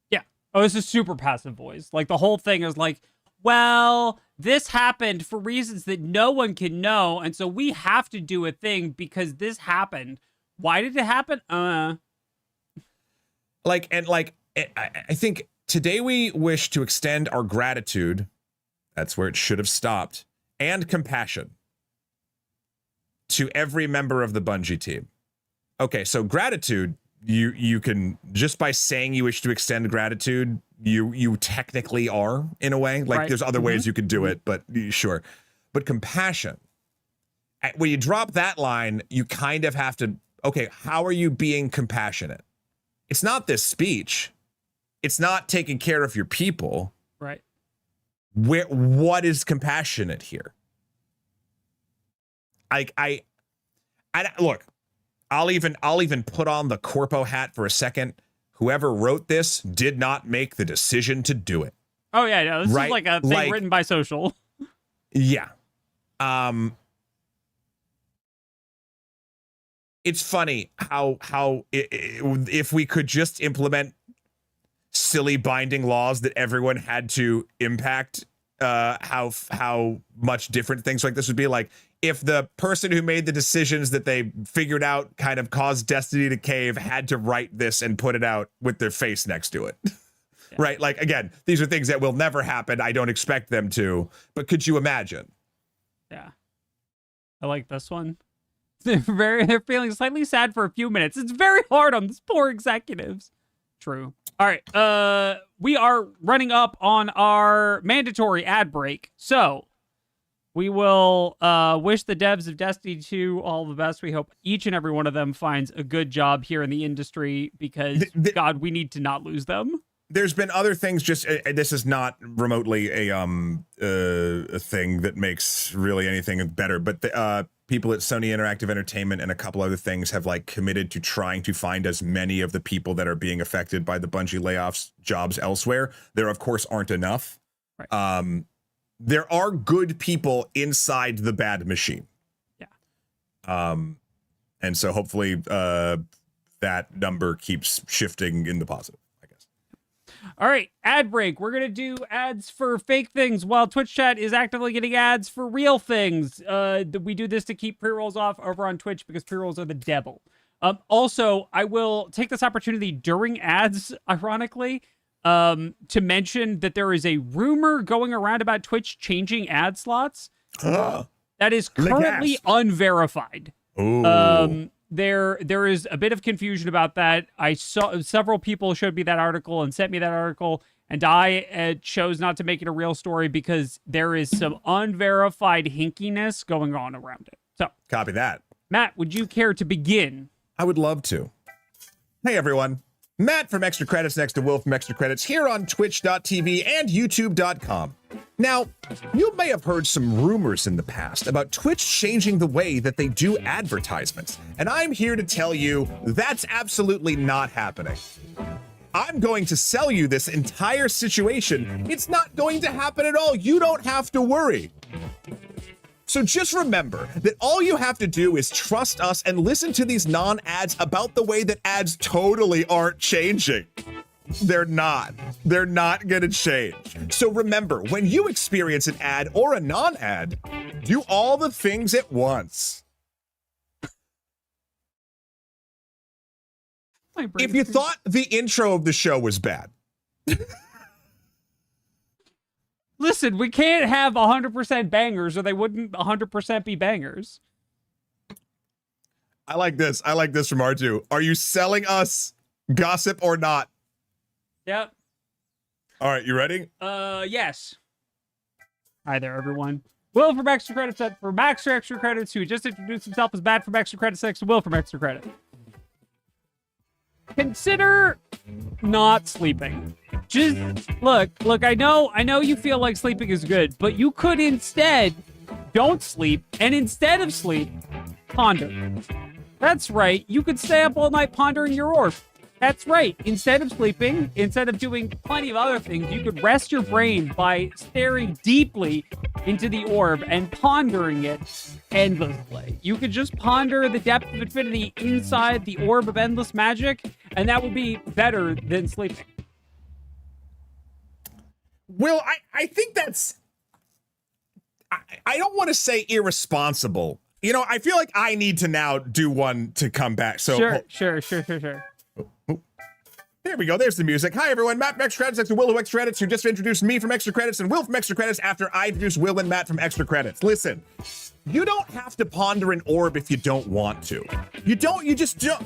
Yeah. Oh, it's a super passive voice. Like, the whole thing is like, well, this happened for reasons that no one can know, and so we have to do a thing because this happened. Why did it happen? I think today we wish to extend our gratitude, that's where it should have stopped, and compassion to every member of the Bungie team. Okay, so gratitude, you can, just by saying you wish to extend gratitude, you technically are, in a way. Like, there's other ways you could do it, but sure. But compassion, when you drop that line, you kind of have to, okay, how are you being compassionate? It's not this speech. It's not taking care of your people. Right. What is compassionate here? I look, I'll even put on the corpo hat for a second. Whoever wrote this did not make the decision to do it. Oh yeah, no, this is like a thing written by Social. Yeah. It's funny how if we could just implement silly binding laws that everyone had to impact, how much different things like this would be. Like, if the person who made the decisions that they figured out kind of caused Destiny to cave had to write this and put it out with their face next to it. Yeah. Right? Like, again, these are things that will never happen. I don't expect them to, but could you imagine? Yeah. I like this one. They're feeling slightly sad for a few minutes. It's very hard on these poor executives. True. All right. We are running up on our mandatory ad break. So we will wish the devs of Destiny 2 all the best. We hope each and every one of them finds a good job here in the industry, because, God, we need to not lose them. There's been other things. Just this is not remotely a thing that makes really anything better. But the people at Sony Interactive Entertainment and a couple other things have, like, committed to trying to find as many of the people that are being affected by the Bungie layoffs jobs elsewhere. There, of course, aren't enough. Right. There are good people inside the bad machine. Yeah. And so hopefully that number keeps shifting in the positive, I guess. All right, ad break. We're going to do ads for fake things while Twitch chat is actively getting ads for real things. We do this to keep pre-rolls off over on Twitch because pre-rolls are the devil. Also, I will take this opportunity during ads, ironically, to mention that there is a rumor going around about Twitch changing ad slots. That is currently unverified. Ooh. There is a bit of confusion about that. I saw several people showed me that article and sent me that article, and I chose not to make it a real story because there is some unverified hinkiness going on around it. So, copy that. Matt, would you care to begin? I would love to. Hey, everyone. Matt from Extra Credits next to Will from Extra Credits here on twitch.tv and youtube.com. Now, you may have heard some rumors in the past about Twitch changing the way that they do advertisements, and I'm here to tell you that's absolutely not happening. I'm going to sell you this entire situation. It's not going to happen at all. You don't have to worry. So just remember that all you have to do is trust us and listen to these non-ads about the way that ads totally aren't changing. They're not. They're not going to change. So remember, when you experience an ad or a non-ad, do all the things at once. If you thought the intro of the show was bad, listen, we can't have 100% bangers or they wouldn't 100% be bangers. I like this. I like this from R2. Are you selling us gossip or not? Yep. All right, you ready? Yes. Hi there, everyone. Will from Extra Credits for Max for Extra Credits, who just introduced himself as Matt from Extra Credits next to Will from Extra Credit. Consider not sleeping. Just look, I know you feel like sleeping is good, but you could instead don't sleep, and instead of sleep, ponder. That's right, you could stay up all night pondering your orb. That's right, instead of sleeping, instead of doing plenty of other things, you could rest your brain by staring deeply into the orb and pondering it endlessly. You could just ponder the depth of infinity inside the orb of endless magic, and that would be better than sleeping. Will, I think that's... I don't want to say irresponsible. You know, I feel like I need to now do one to come back. So Sure. There we go. There's the music. Hi, everyone. Matt from Extra Credits next to Will from Extra Credits, who just introduced me from Extra Credits, and Will from Extra Credits after I introduced Will and Matt from Extra Credits. Listen, you don't have to ponder an orb if you don't want to. You just don't.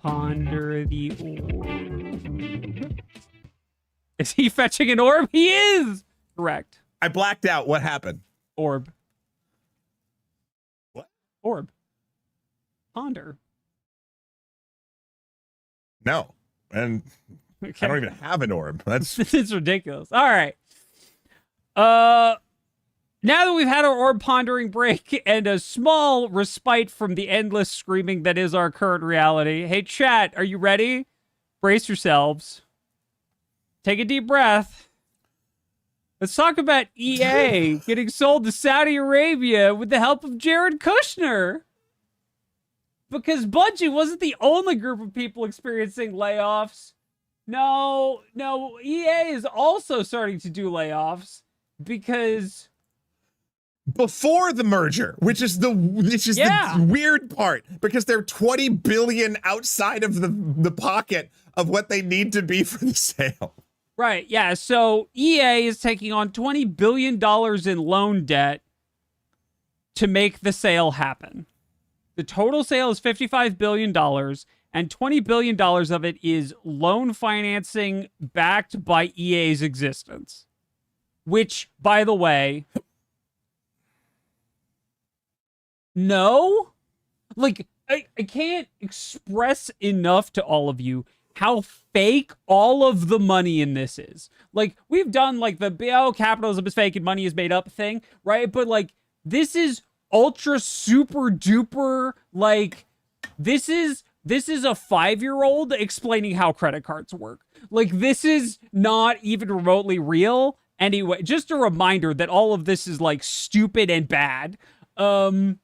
Ponder the orb. Is he fetching an orb? He is! Correct. I blacked out. What happened? Orb. What? Orb. Ponder. No. And Okay. I don't even have an orb. That's This is ridiculous. All right. Now that we've had our orb pondering break and a small respite from the endless screaming that is our current reality, hey, chat, are you ready? Brace yourselves. Take a deep breath. Let's talk about EA getting sold to Saudi Arabia with the help of Jared Kushner. Because Bungie wasn't the only group of people experiencing layoffs. No, EA is also starting to do layoffs because... before the merger, which is the weird part, because they're 20 billion outside of the pocket of what they need to be for the sale. Right, yeah. So EA is taking on $20 billion in loan debt to make the sale happen. The total sale is $55 billion, and $20 billion of it is loan financing backed by EA's existence. Which, by the way... no? Like, I can't express enough to all of you how fake all of the money in this is. Like, we've done like the capitalism is fake and money is made up thing, right? But like, this is ultra super duper, like, this is a 5-year-old explaining how credit cards work. Like, this is not even remotely real. Anyway, just a reminder that all of this is like stupid and bad. In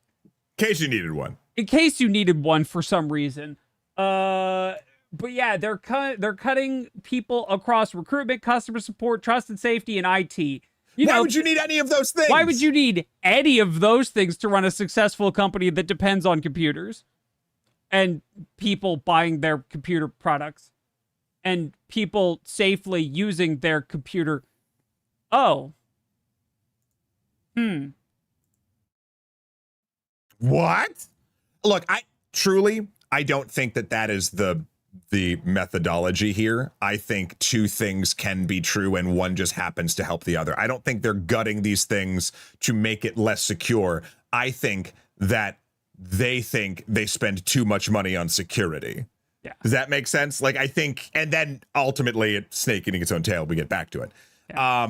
case you needed one. In case you needed one for some reason. But yeah, they're cutting people across recruitment, customer support, trust and safety, and IT. Why would you need any of those things? Why would you need any of those things to run a successful company that depends on computers and people buying their computer products and people safely using their computer? Oh. What? Look, I don't think that is the methodology here. I think two things can be true and one just happens to help the other. I don't think they're gutting these things to make it less secure. I think that they think they spend too much money on security. Yeah. Does that make sense? Like, I think, and then ultimately it's snake eating its own tail. We get back to it. Yeah.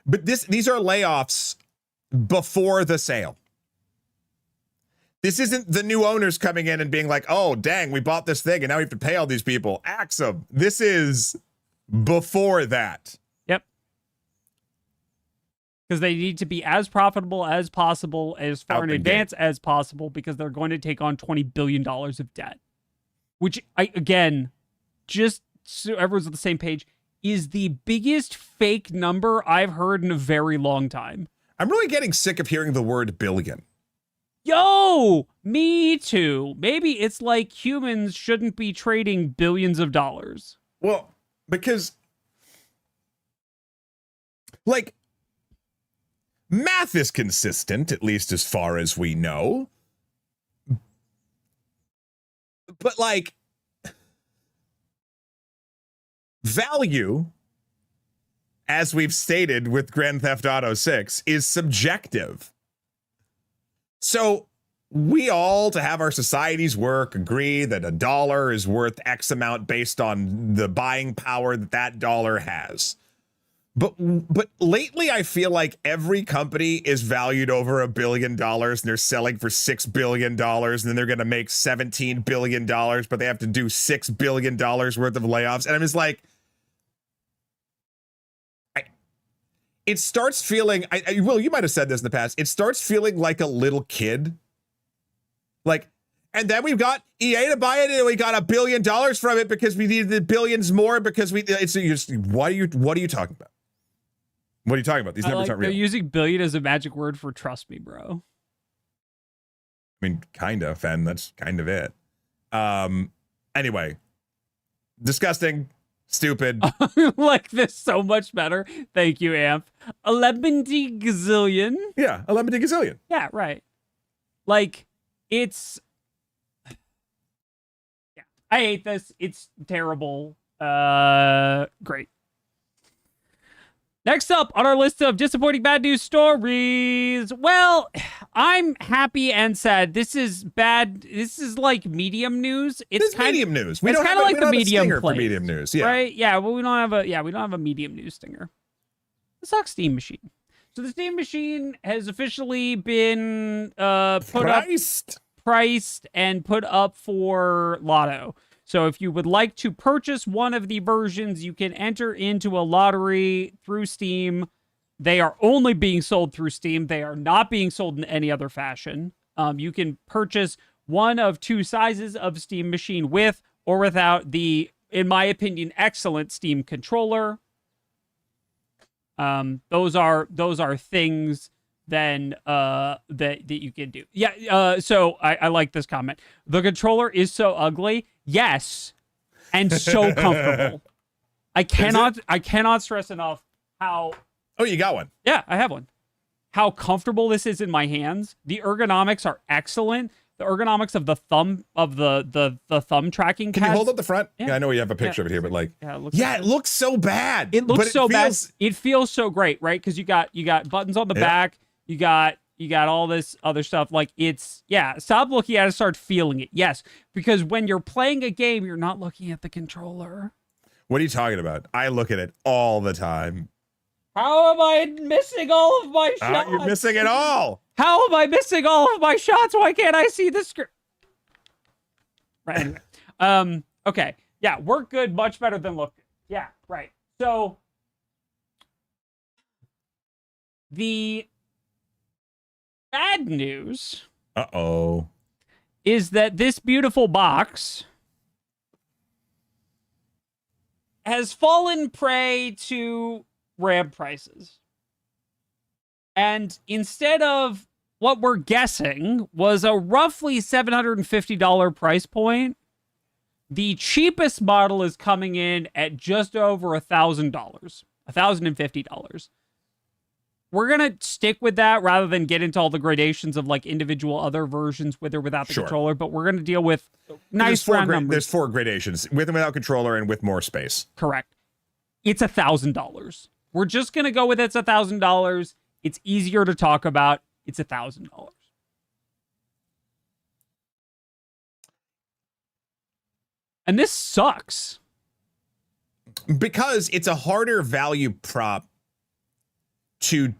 But these are layoffs before the sale. This isn't the new owners coming in and being like, oh, dang, we bought this thing and now we have to pay all these people. Axe them. This is before that. Yep. Because they need to be as profitable as possible, as far in advance as possible, because they're going to take on $20 billion of debt. Which, again, just so everyone's on the same page, is the biggest fake number I've heard in a very long time. I'm really getting sick of hearing the word billion. Yo, me too. Maybe it's like humans shouldn't be trading billions of dollars. Well, because, like, math is consistent, at least as far as we know. But, like, value, as we've stated with Grand Theft Auto 6, is subjective. So we all, to have our societies work, agree that a dollar is worth X amount based on the buying power that dollar has. But lately, I feel like every company is valued over $1 billion and they're selling for $6 billion and then they're going to make $17 billion, but they have to do $6 billion worth of layoffs. And I'm just like, it starts feeling, Will, you might have said this in the past, it starts feeling like a little kid. Like, and then we've got EA to buy it and we got $1 billion from it because we needed the billions more because what are you talking about? What are you talking about? These numbers aren't real. They're using billion as a magic word for trust me, bro. I mean, kind of, and that's kind of it. Anyway, disgusting. Stupid. Like this so much better. Thank you, Amp. 11 gazillion. Yeah, 11 gazillion. Yeah, right. Like, it's... Yeah, I hate this. It's terrible. Great. Next up on our list of disappointing bad news stories. Well, I'm happy and sad. This is bad. This is like medium news. It's medium news. It's kind of like the medium for medium news. Yeah. Right? Yeah. Well, we don't have a medium news stinger. It sucks. Steam Machine. So the Steam Machine has officially been priced and put up for Lotto. So if you would like to purchase one of the versions, you can enter into a lottery through Steam. They are only being sold through Steam. They are not being sold in any other fashion. You can purchase one of two sizes of Steam Machine with or without the, in my opinion, excellent Steam controller. Those are things then that you can do. Yeah. So I like this comment. The controller is so ugly. Yes, and so comfortable. I cannot stress enough how. Oh, you got one? Yeah, I have one. How comfortable this is in my hands. The ergonomics are excellent. The ergonomics of the thumb of the thumb tracking. Can you hold up the front? Yeah, I know you have a picture of it here, but like, it looks so bad. It looks so bad. It feels so great, right? Because you got buttons on the back. You got You got all this other stuff. Like, it's, yeah, stop looking at it, start feeling it. Yes, because when you're playing a game, you're not looking at the controller. What are you talking about? I look at it all the time. How am I missing all of my shots? You're missing it all. How am I missing all of my shots? Why can't I see the screen? Right, anyway. Okay. Yeah, work good, much better than look good. Yeah, right. So, the bad news is that this beautiful box has fallen prey to RAM prices. And instead of what we're guessing was a roughly $750 price point, the cheapest model is coming in at just over $1,000, $1,050. We're going to stick with that rather than get into all the gradations of like individual other versions with or without the controller, but we're going to deal with nice round numbers. There's 4 gradations, with and without controller and with more space. Correct. It's $1,000. We're just going to go with it's $1,000. It's easier to talk about. It's $1,000. And this sucks. Because it's a harder value prop to...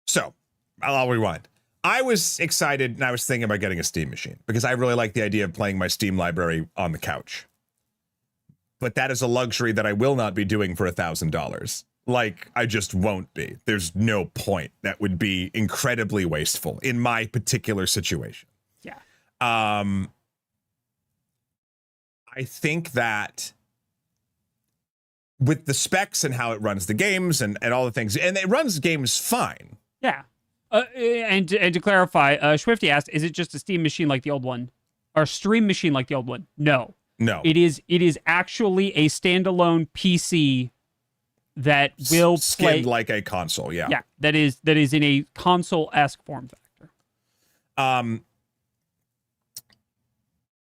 So, I'll rewind. I was excited and I was thinking about getting a Steam machine because I really like the idea of playing my Steam library on the couch. But that is a luxury that I will not be doing for $1,000. Like, I just won't be. There's no point. That would be incredibly wasteful in my particular situation. Yeah. I think that with the specs and how it runs the games and all the things, and it runs games fine. Yeah. And to clarify, Swifty asked, is it just a Steam machine like the old one? Or a stream machine like the old one? No. No. It is actually a standalone PC that will skimmed like a console, yeah. Yeah, that is in a console-esque form factor.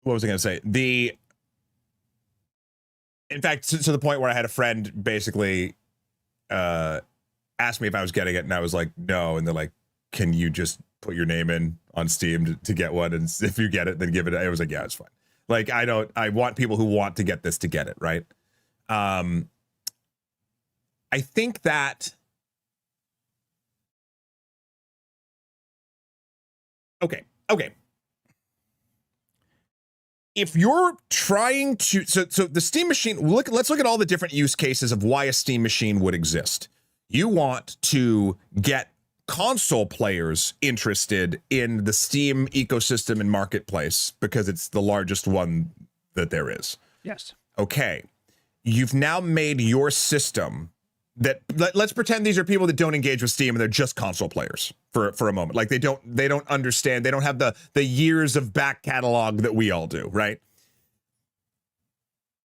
What was I going to say? In fact, to the point where I had a friend basically asked me if I was getting it, and I was like, no. And they're like, can you just put your name in on Steam to get one? And if you get it, then give it. I was like, yeah, it's fine. Like, I want people who want to get this to get it, right? I think that... Okay. If you're trying to... So the Steam machine... Let's look at all the different use cases of why a Steam machine would exist. You want to get console players interested in the Steam ecosystem and marketplace because it's the largest one that there is. Yes. Okay. You've now made your system that... Let's pretend these are people that don't engage with Steam and they're just console players for a moment. Like, they don't understand. They don't have the years of back catalog that we all do, right?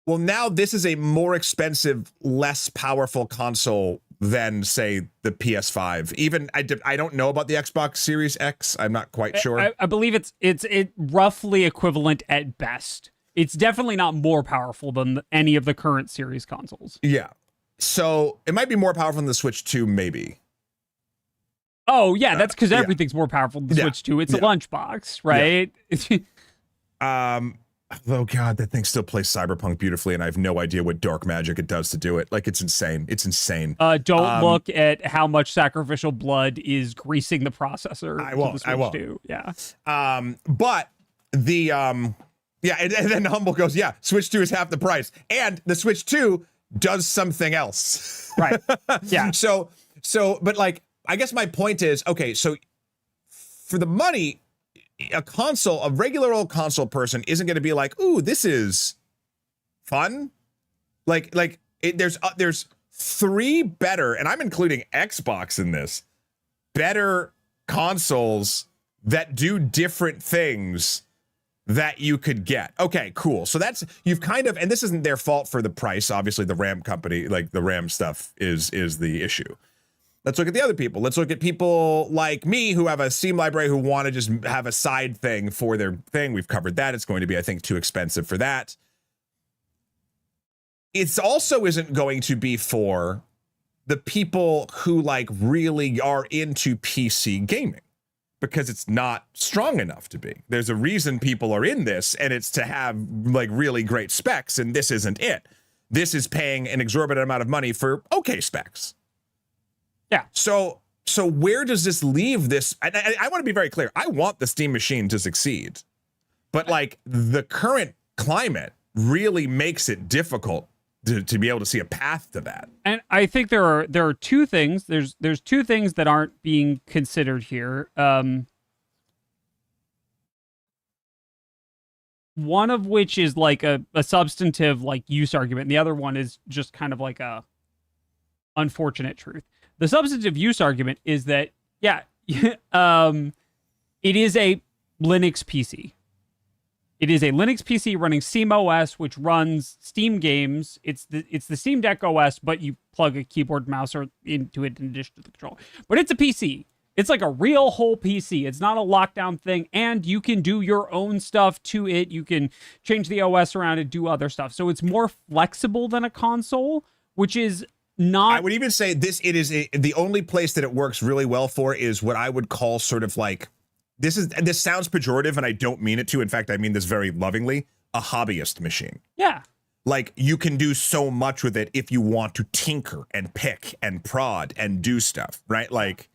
Well, now this is a more expensive, less powerful console than, say, the PS5. Even I don't know about the Xbox Series X. I'm not quite sure. I believe it's roughly equivalent at best. It's definitely not more powerful than any of the current series consoles. Yeah. So it might be more powerful than the Switch 2, maybe. Oh, yeah, that's because everything's more powerful than the Switch 2. It's a lunchbox, right? Yeah. Oh, God, that thing still plays Cyberpunk beautifully, and I have no idea what dark magic it does to do it. Like, it's insane. It's insane. Don't look at how much sacrificial blood is greasing the processor. I won't. Yeah. But the... Yeah, and then Humble goes, yeah, Switch 2 is half the price. And the Switch 2 does something else. Right. Yeah. So, but like, I guess my point is, okay, so for the money, a regular old console person isn't going to be like, ooh, this is fun. There's 3 better, and I'm including Xbox in this, better consoles that do different things that you could get. Okay, cool. So you've kind of, and this isn't their fault for the price. Obviously, the RAM company, like the RAM stuff is the issue. Let's look at the other people. Let's look at people like me who have a Steam library who want to just have a side thing for their thing. We've covered that. It's going to be, I think, too expensive for that. It's also isn't going to be for the people who like really are into PC gaming, because it's not strong enough to be. There's a reason people are in this, and it's to have like really great specs, and this isn't it. This is paying an exorbitant amount of money for okay specs. Yeah. So where does this leave this? I want to be very clear. I want the Steam machine to succeed, but like the current climate really makes it difficult to be able to see a path to that. And I think there are two things. There's two things that aren't being considered here. One of which is like a substantive like use argument, and the other one is just kind of like a unfortunate truth. The substantive use argument is that it is a Linux PC. It is a Linux PC running SteamOS, which runs Steam games. It's the Steam Deck OS, but you plug a keyboard and mouse into it in addition to the controller. But it's a PC. It's like a real whole PC. It's not a lockdown thing, and you can do your own stuff to it. You can change the OS around and do other stuff. So it's more flexible than a console, which is not... I would even say the only place that it works really well for is what I would call sort of like... This sounds pejorative, and I don't mean it to. In fact, I mean this very lovingly. A hobbyist machine. Yeah. Like, you can do so much with it if you want to tinker and pick and prod and do stuff, right? Like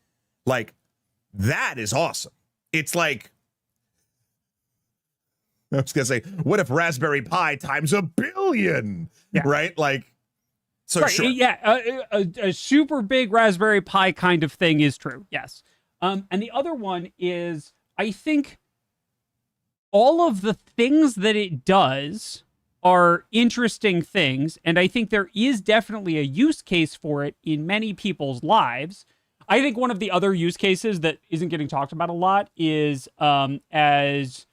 that is awesome. It's like, I was gonna say, what if Raspberry Pi times 1 billion? Yeah. Right? Like, so right. Sure. Yeah, a super big Raspberry Pi kind of thing is true. Yes. And the other one is, I think all of the things that it does are interesting things, and I think there is definitely a use case for it in many people's lives. I think one of the other use cases that isn't getting talked about a lot is as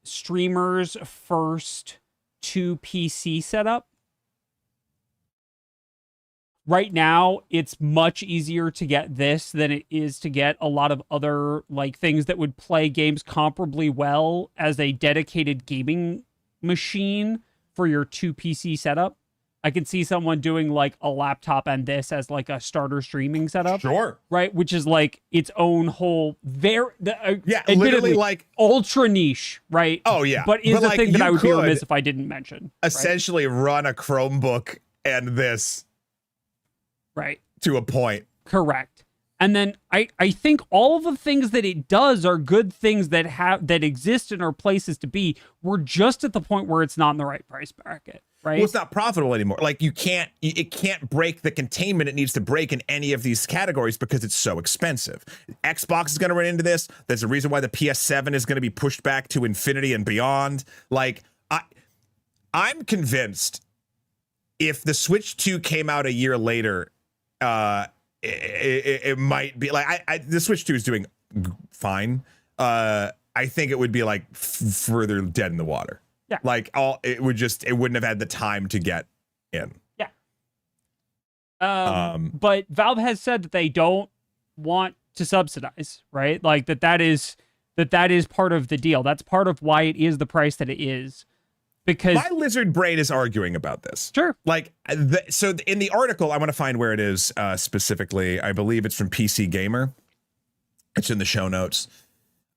streamers' first to PC setup. Right now, it's much easier to get this than it is to get a lot of other like things that would play games comparably well as a dedicated gaming machine for your 2 PC setup. I could see someone doing like a laptop and this as like a starter streaming setup. Sure. Right? Which is like its own whole literally like ultra niche, right? Oh yeah. But is the like, thing that I would be remiss if I didn't mention. Essentially run a Chromebook and this. Right. To a point. Correct. And then I think all of the things that it does are good things that exist and are places to be. We're just at the point where it's not in the right price bracket, right? Well, it's not profitable anymore. Like it can't break the containment it needs to break in any of these categories because it's so expensive. Xbox is going to run into this. There's a reason why the PS7 is going to be pushed back to infinity and beyond. Like I'm convinced if the Switch 2 came out a year later, it might be like the Switch 2 is doing fine. I think it would be like further dead in the water. Yeah. Like it wouldn't have had the time to get in. Yeah. But Valve has said that they don't want to subsidize, right? Like that is part of the deal. That's part of why it is the price that it is. Because my lizard brain is arguing about this. Sure. Like, so in the article, I want to find where it is specifically. I believe it's from PC Gamer. It's in the show notes.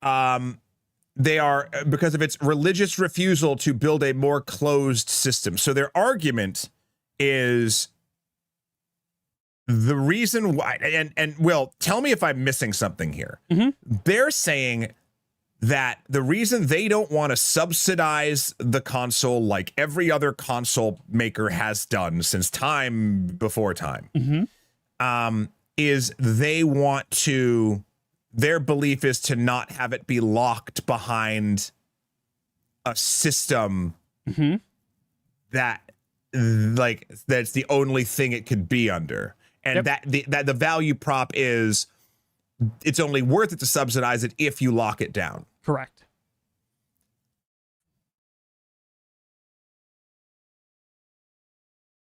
They are, because of its religious refusal to build a more closed system. So their argument is the reason why, and Will, tell me if I'm missing something here. Mm-hmm. They're saying that the reason they don't want to subsidize the console like every other console maker has done since time before time, mm-hmm. Is they want to, their belief is to not have it be locked behind a system mm-hmm. that like that's the only thing it could be under. And Yep. that the value prop is it's only worth it to subsidize it if you lock it down. Correct.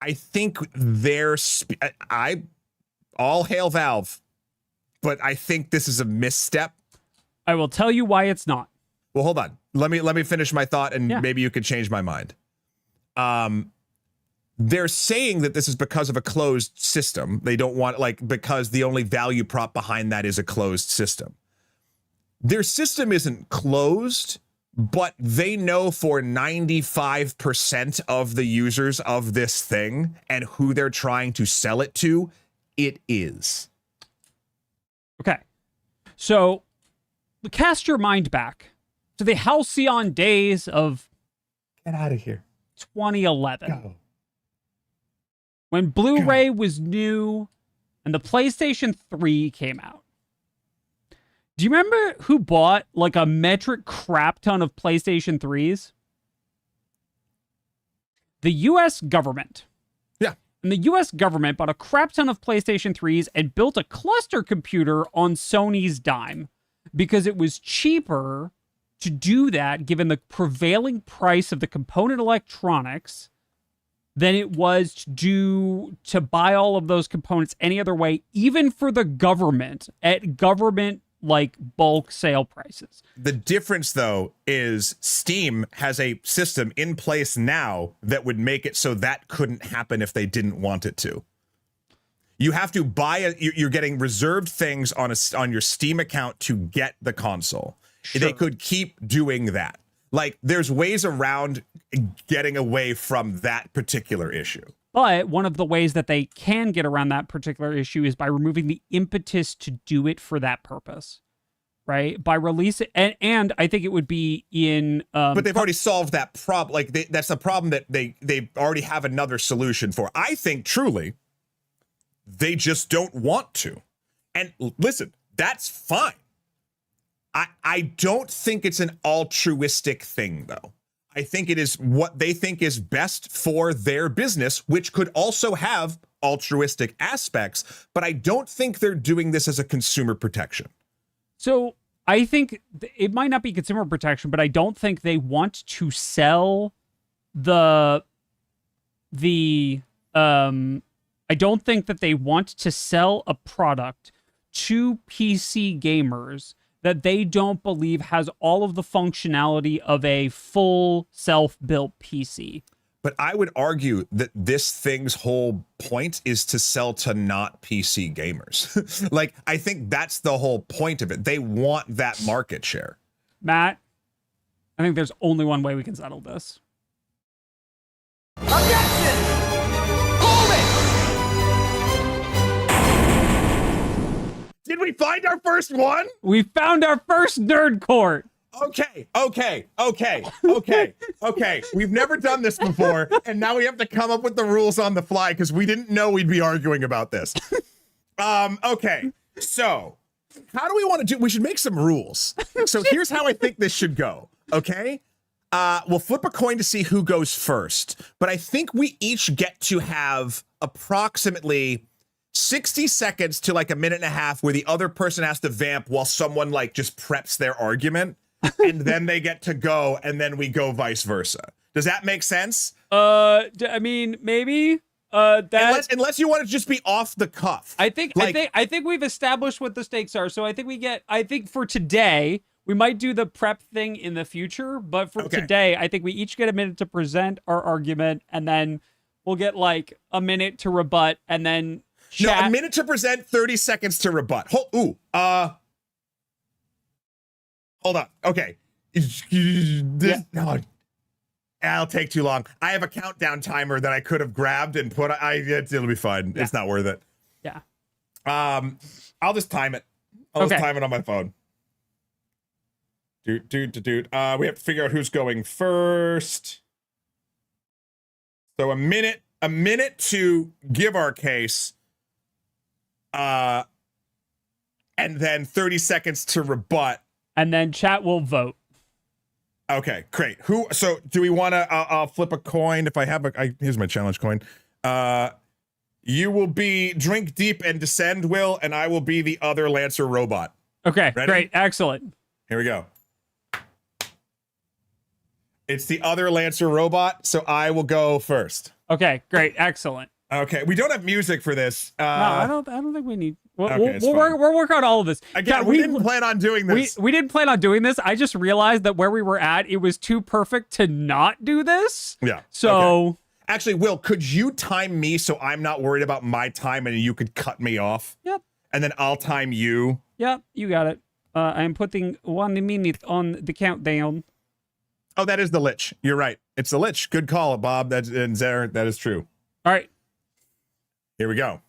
I think all hail Valve, but I think this is a misstep. I will tell you why it's not. Well, hold on. Let me finish my thought, and maybe you could change my mind. they're saying that this is because of a closed system. They don't want, like, because the only value prop behind that is a closed system. Their system isn't closed, but they know for 95% of the users of this thing and who they're trying to sell it to, it is. Okay. So cast your mind back to the halcyon days of Get out of here. 2011. Go. When Blu-ray was new and the PlayStation 3 came out. Do you remember who bought like a metric crap ton of PlayStation 3s? The US government. Yeah. And the US government bought a crap ton of PlayStation 3s and built a cluster computer on Sony's dime because it was cheaper to do that given the prevailing price of the component electronics than it was to buy all of those components any other way, even for the government, at government like bulk sale prices. The difference, though, is Steam has a system in place now that would make it so that couldn't happen if they didn't want it to. You have to buy you're getting reserved things on your Steam account to get the console. Sure. They could keep doing that. Like, there's ways around getting away from that particular issue. But one of the ways that they can get around that particular issue is by removing the impetus to do it for that purpose, right? By releasing, and I think it would be in... but they've already solved that problem. Like, that's a problem that they already have another solution for. I think, truly, they just don't want to. And listen, that's fine. I don't think it's an altruistic thing, though. I think it is what they think is best for their business, which could also have altruistic aspects, but I don't think they're doing this as a consumer protection. So I think it might not be consumer protection, but I don't think they want to sell I don't think that they want to sell a product to PC gamers that they don't believe has all of the functionality of a full self-built PC. But I would argue that this thing's whole point is to sell to not PC gamers. Like, I think that's the whole point of it. They want that market share. Matt, I think there's only one way we can settle this. Objection! Hold it! Did we find our first one? We found our first nerd court. Okay. We've never done this before, and now we have to come up with the rules on the fly because we didn't know we'd be arguing about this. Okay. So, how do we want to do? We should make some rules. So here's how I think this should go. Okay. We'll flip a coin to see who goes first, but I think we each get to have approximately 60 seconds to like a minute and a half where the other person has to vamp while someone like just preps their argument, and then they get to go, and then we go vice versa. Does that make sense? I mean, maybe. Unless you want to just be off the cuff. I think we've established what the stakes are. So I think for today, we might do the prep thing in the future, but for today, I think we each get a minute to present our argument, and then we'll get like a minute to rebut, and then chat. No, a minute to present, 30 seconds to rebut. Hold on. Okay. No, it'll take too long. I have a countdown timer that I could have grabbed and put. It'll be fine. Yeah. It's not worth it. Yeah. I'll just time it. I'll just time it on my phone. We have to figure out who's going first. So a minute to give our case. And then 30 seconds to rebut. And then chat will vote. Okay, great. So do we want to, I'll flip a coin. If I have here's my challenge coin. You will be Drink Deep and Descend, Will, and I will be the other Lancer robot. Okay, ready? Great, excellent. Here we go. It's the other Lancer robot, so I will go first. Okay, great, excellent. Okay, we don't have music for this. No, I don't think we need. We'll work out all of this. Again, we didn't plan on doing this. We didn't plan on doing this. I just realized that where we were at, it was too perfect to not do this. Yeah. So. Okay. Actually, Will, could you time me so I'm not worried about my time and you could cut me off? Yep. And then I'll time you. Yep, you got it. I'm putting 1 minute on the countdown. Oh, that is the Lich. You're right. It's the Lich. Good call, Bob. That is true. All right. Here we go.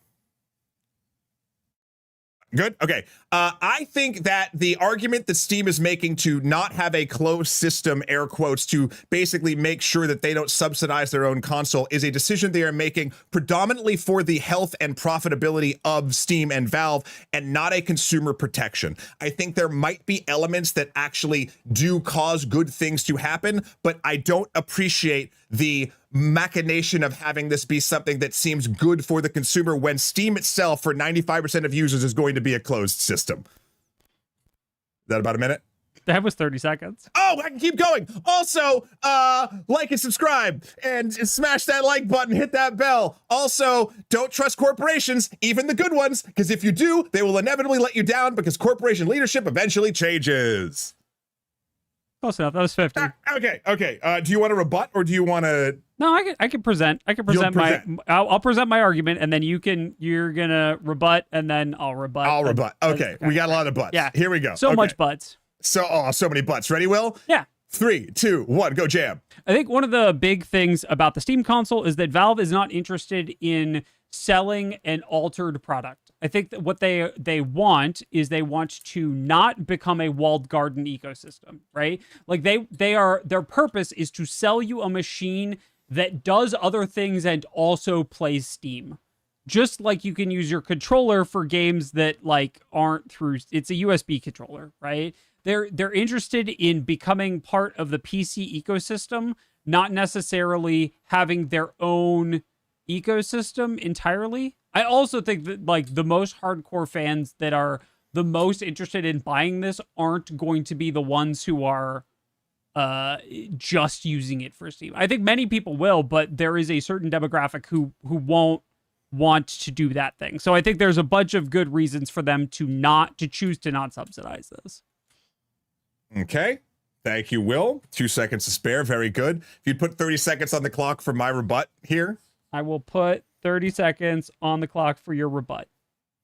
Good. Okay. I think that the argument that Steam is making to not have a closed system, air quotes, to basically make sure that they don't subsidize their own console is a decision they are making predominantly for the health and profitability of Steam and Valve and not a consumer protection. I think there might be elements that actually do cause good things to happen, but I don't appreciate the machination of having this be something that seems good for the consumer when Steam itself, for 95% of users, is going to be a closed system. Is that about a minute? That was 30 seconds. Oh, I can keep going. Also, like and subscribe and smash that like button, hit that bell. Also, don't trust corporations, even the good ones, because if you do, they will inevitably let you down because corporation leadership eventually changes. Close enough. That was 50. Okay. Do you want to rebut or do you want to? No, I can present. I can present I'll present my argument, and then you're gonna rebut, and then I'll rebut. I'll rebut. Okay. We got a lot of butts. Yeah. Here we go. So much butts. So many butts. Ready, Will? Yeah. 3, 2, 1, go jam. I think one of the big things about the Steam console is that Valve is not interested in selling an altered product. I think that what they want is they want to not become a walled garden ecosystem, right? Like their purpose is to sell you a machine that does other things and also plays Steam. Just like you can use your controller for games that like aren't through, it's a USB controller, right? They're interested in becoming part of the PC ecosystem, not necessarily having their own ecosystem entirely. I also think that like the most hardcore fans that are the most interested in buying this aren't going to be the ones who are just using it for Steam. I think many people will, but there is a certain demographic who won't want to do that thing. So I think there's a bunch of good reasons for them to choose to not subsidize this. Okay. Thank you, Will. 2 seconds to spare. Very good. If you'd put 30 seconds on the clock for my rebut here. I will put 30 seconds on the clock for your rebut.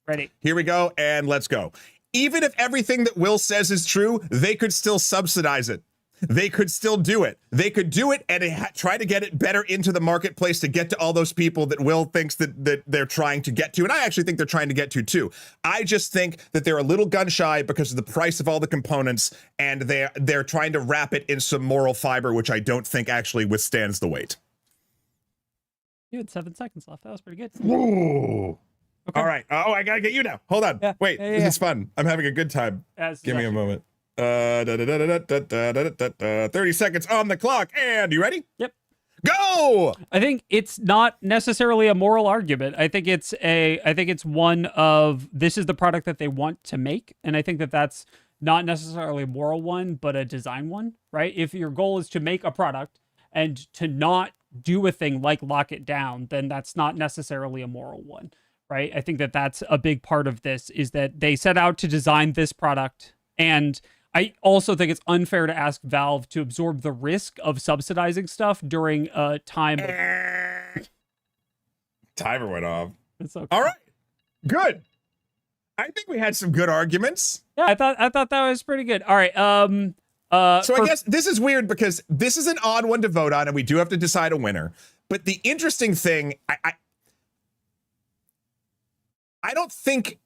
Ready. Here we go, and let's go. Even if everything that Will says is true, they could still subsidize it. They could still do it. They could do it and try to get it better into the marketplace to get to all those people that Will thinks that they're trying to get to. And I actually think they're trying to get to too. I just think that they're a little gun shy because of the price of all the components, and they're trying to wrap it in some moral fiber, which I don't think actually withstands the weight. You had 7 seconds left. That was pretty good. Ooh. Okay. All right. Oh, I gotta get you now. Hold on. Yeah. Wait, this is fun. I'm having a good time. Give me a moment. 30 seconds on the clock, and you ready? Yep. Go! I think it's not necessarily a moral argument. I think it's one of, this is the product that they want to make, and I think that that's not necessarily a moral one, but a design one, right? If your goal is to make a product and to not do a thing like lock it down, then that's not necessarily a moral one, right? I think that that's a big part of this, is that they set out to design this product, and I also think it's unfair to ask Valve to absorb the risk of subsidizing stuff during a time of... Timer went off. It's okay. All right. Good. I think we had some good arguments. Yeah, I thought that was pretty good. All right. So I guess this is weird because this is an odd one to vote on, and we do have to decide a winner. But the interesting thing, I don't think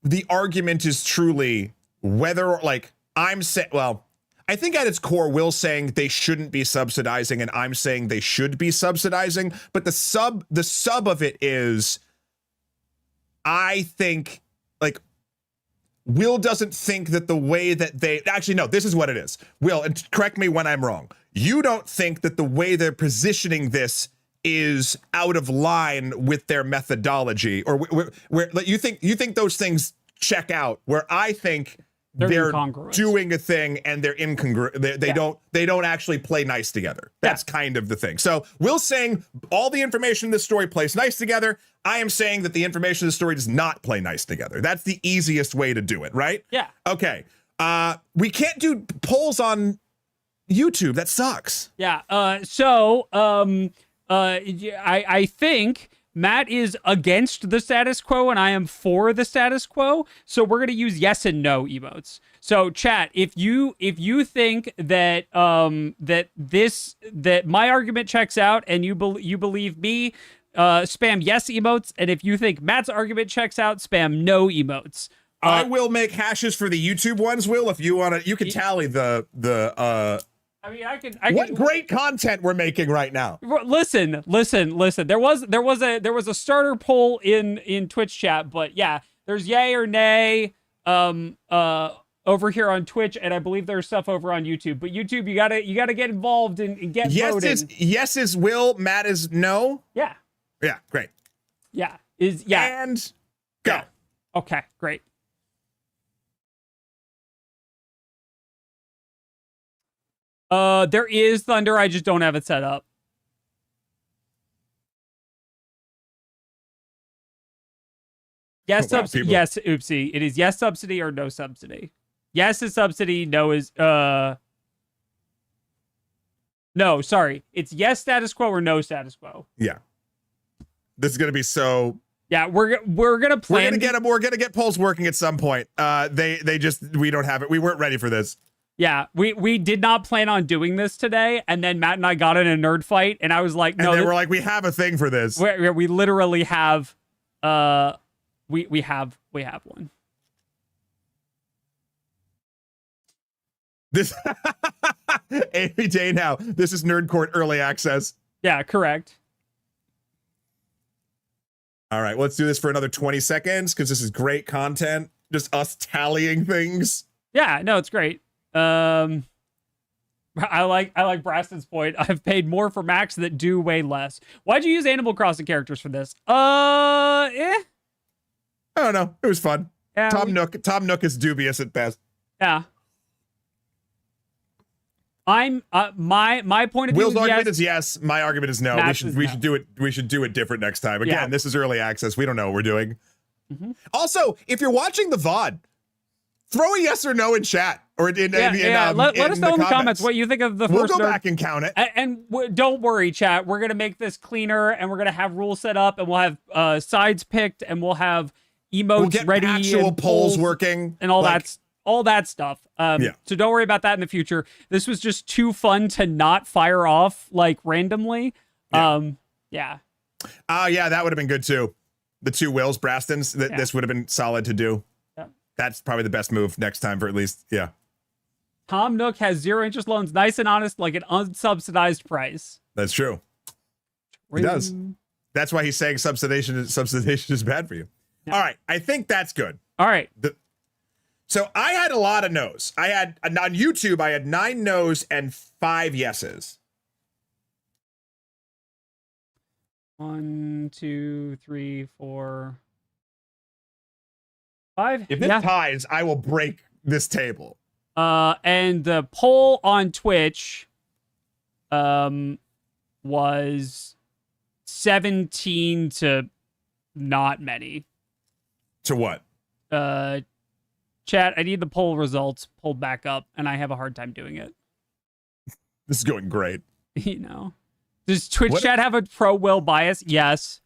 the argument is truly whether, like, I'm saying, well, I think at its core, Will's saying they shouldn't be subsidizing, and I'm saying they should be subsidizing. But the sub of it is, I think, like, Will doesn't think that the way that they, actually, no, this is what it is. Will, and correct me when I'm wrong. You don't think that the way they're positioning this is out of line with their methodology, or where you think those things check out, where I think they're doing a thing and they're incongruent. They don't actually play nice together. That's kind of the thing. So Will's saying all the information in this story plays nice together. I am saying that the information in the story does not play nice together. That's the easiest way to do it, right? Yeah. Okay. We can't do polls on YouTube. That sucks. Yeah. I think Matt is against the status quo and I am for the status quo. So we're gonna use yes and no emotes. So chat, if you think that that my argument checks out and you believe me, spam yes emotes, and if you think Matt's argument checks out, spam no emotes. I will make hashes for the YouTube ones, Will, if you want to. You can tally the I mean, I can. What great content we're making right now. Listen. There was a starter poll in Twitch chat, but yeah, there's yay or nay over here on Twitch, and I believe there's stuff over on YouTube. But YouTube, you gotta get involved and get voting. Yes is will, Matt is no. Yeah. Yeah, great. Yeah. And go. Yeah. Okay, great. There is thunder, I just don't have it set up. Yes, yes, oopsie. It is yes subsidy or no subsidy. Yes is subsidy, no is no, sorry. It's yes status quo or no status quo. Yeah. This is gonna be so. Yeah, we're gonna plan. We're gonna get polls working at some point. They just, we don't have it. We weren't ready for this. Yeah, we did not plan on doing this today, and then Matt and I got in a nerd fight, and I was like, no. And they were like, we have a thing for this. We literally have we have one. This every day now. This is Nerd Court early access. Yeah, correct. All right, let's do this for another 20 seconds because this is great content. Just us tallying things. Yeah, no, it's great. I like Braston's point. I've paid more for Macs that do way less. Why'd you use Animal Crossing characters for this? I don't know. It was fun. Yeah, Tom Nook is dubious at best. Yeah. I'm my point of view. Will's argument is yes. My argument is no. Matt's we should do it. We should do it different next time. Again, This is early access. We don't know what we're doing. Mm-hmm. Also, if you're watching the VOD, throw a yes or no in chat or let us know in the comments what you think of the first. We'll go back and count it. And don't worry, chat. We're gonna make this cleaner, and we're gonna have rules set up, and we'll have sides picked, and we'll have emotes we'll get ready, actual and polls working, and all that stuff. Yeah. So don't worry about that in the future. This was just too fun to not fire off like randomly. Yeah. Yeah, that would have been good too. The two Wills, Brastons. This would have been solid to do. Yeah. That's probably the best move next time for at least. Yeah. Tom Nook has 0 interest loans, nice and honest, like an unsubsidized price. That's true. He does. That's why he's saying subsidization is bad for you. Yeah. All right, I think that's good. All right. So I had a lot of no's. I had on YouTube, I had 9 no's and 5 yeses. 1, 2, 3, 4, 5. If this ties, I will break this table. And the poll on Twitch was 17 to not many. To what? Chat, I need the poll results pulled back up, and I have a hard time doing it. This is going great. You know. Does Twitch chat have a pro-Will bias? Yes.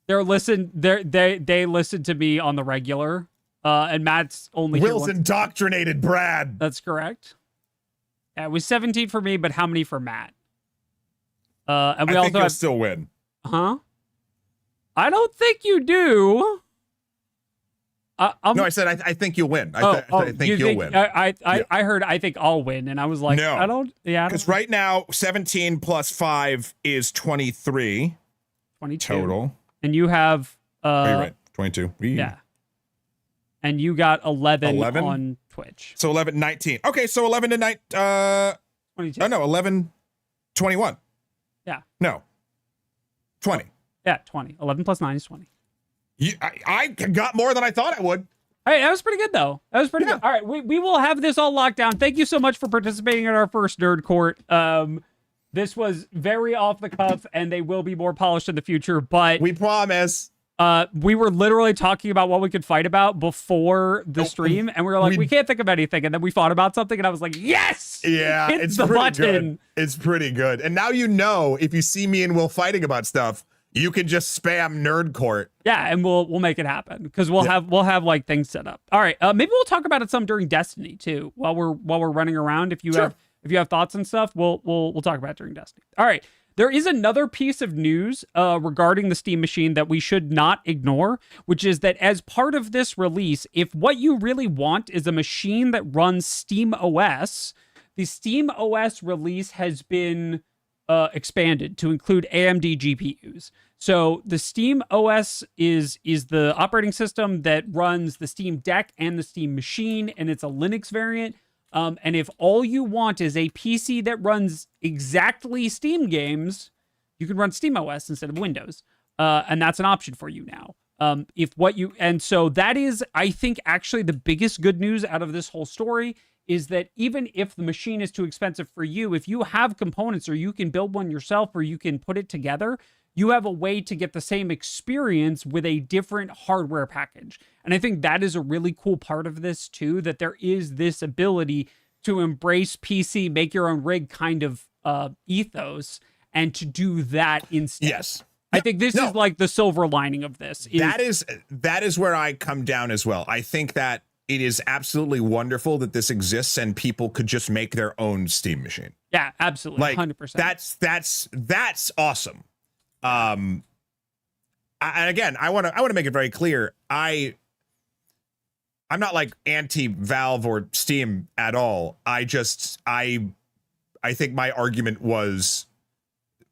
They listen to me on the regular. And Matt's only Will's indoctrinated Brad. That's correct. Yeah, it was 17 for me, but how many for Matt? And we I think you'll still win. Huh? I don't think you do. No, I said I think you'll win. I think you'll win. I heard I think I'll win, and I was like, no. I don't. Yeah, because right now 17 plus 5 is 23. 22 total, and you have you're right, 22. Yeah, and you got 11 on Twitch. So 11, 19. Okay, so 11 to 22. Oh no, 11, 21. Yeah. No. 20. Yeah, 20. 11 plus 9 is 20. I got more than I thought I would. All right, that was pretty good, though. That was pretty good. All right, we will have this all locked down. Thank you so much for participating in our first Nerd Court. This was very off the cuff, and they will be more polished in the future, but... We promise. We were literally talking about what we could fight about before the stream, and we were like, we can't think of anything. And then we thought about something, and I was like, yes! Yeah, Hit it's the pretty button. good. It's pretty good. And now you know, if you see me and Will fighting about stuff, you can just spam nerd court. Yeah, and we'll make it happen because we'll have like things set up. All right, maybe we'll talk about it some during Destiny too, while we're running around. If you have thoughts and stuff, we'll talk about it during Destiny. All right. There is another piece of news regarding the Steam Machine that we should not ignore, which is that as part of this release, if what you really want is a machine that runs Steam OS, the Steam OS release has been expanded to include AMD GPUs. So the Steam OS is the operating system that runs the Steam Deck and the Steam Machine, and it's a Linux variant. And if all you want is a PC that runs exactly Steam games, you can run SteamOS instead of Windows. And that's an option for you now. And so that is, I think, actually the biggest good news out of this whole story is that even if the machine is too expensive for you, if you have components or you can build one yourself or you can put it together, you have a way to get the same experience with a different hardware package. And I think that is a really cool part of this too, that there is this ability to embrace PC, make your own rig kind of ethos, and to do that instead. Yes. I think this is like the silver lining of this. That is where I come down as well. I think that it is absolutely wonderful that this exists and people could just make their own Steam machine. Yeah, absolutely. Like 100%. That's awesome. And again, I want to make it very clear. I'm not like anti-Valve or Steam at all. I think my argument was,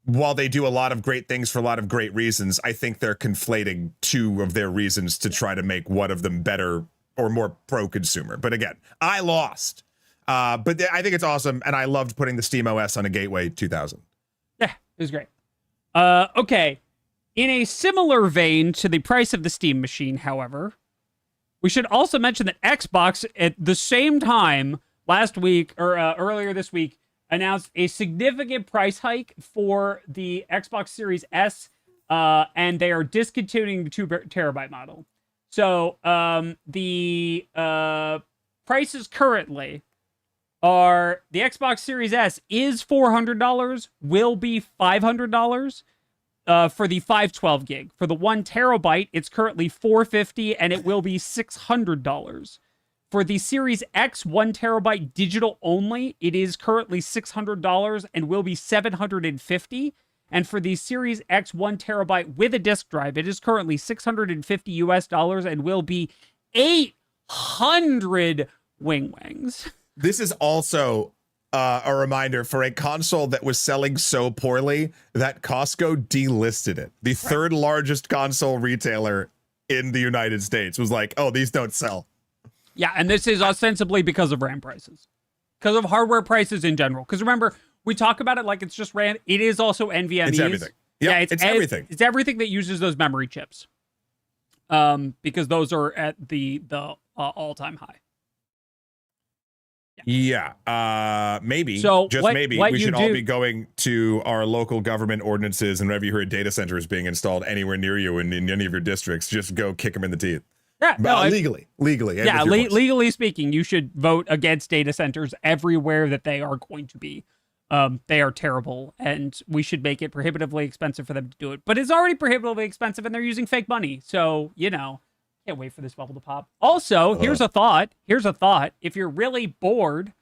while they do a lot of great things for a lot of great reasons, I think they're conflating two of their reasons to try to make one of them better or more pro-consumer. But again, I lost. But I think it's awesome, and I loved putting the Steam OS on a Gateway 2000. Yeah, it was great. Okay. In a similar vein to the price of the Steam Machine, however, we should also mention that Xbox, at the same time last week, or earlier this week, announced a significant price hike for the Xbox Series S, and they are discontinuing the 2 terabyte model. So the prices currently are the Xbox Series S is $400, will be $500 for the 512 gig. For the 1 terabyte, it's currently $450 and it will be $600. For the Series X 1 terabyte digital only, it is currently $600 and will be $750. And for the Series X 1 terabyte with a disk drive, it is currently $650 US and will be 800 wings. This is also a reminder for a console that was selling so poorly that Costco delisted it. The third largest console retailer in the United States was like, oh, these don't sell. Yeah, and this is ostensibly because of RAM prices. Because of hardware prices in general. Because remember, we talk about it like it's just RAM. It is also NVMe's. It's everything. Yep, Yeah, it's everything. It's everything that uses those memory chips. Because those are at the all-time high. Yeah, maybe. So just maybe we should all be going to our local government ordinances, and whenever you hear a data center is being installed anywhere near you in any of your districts, just go kick them in the teeth. Yeah, no, legally. Yeah, legally speaking, you should vote against data centers everywhere that they are going to be. They are terrible, and we should make it prohibitively expensive for them to do it. But it's already prohibitively expensive, and they're using fake money. So, can't wait for this bubble to pop. Also, here's a thought. If you're really bored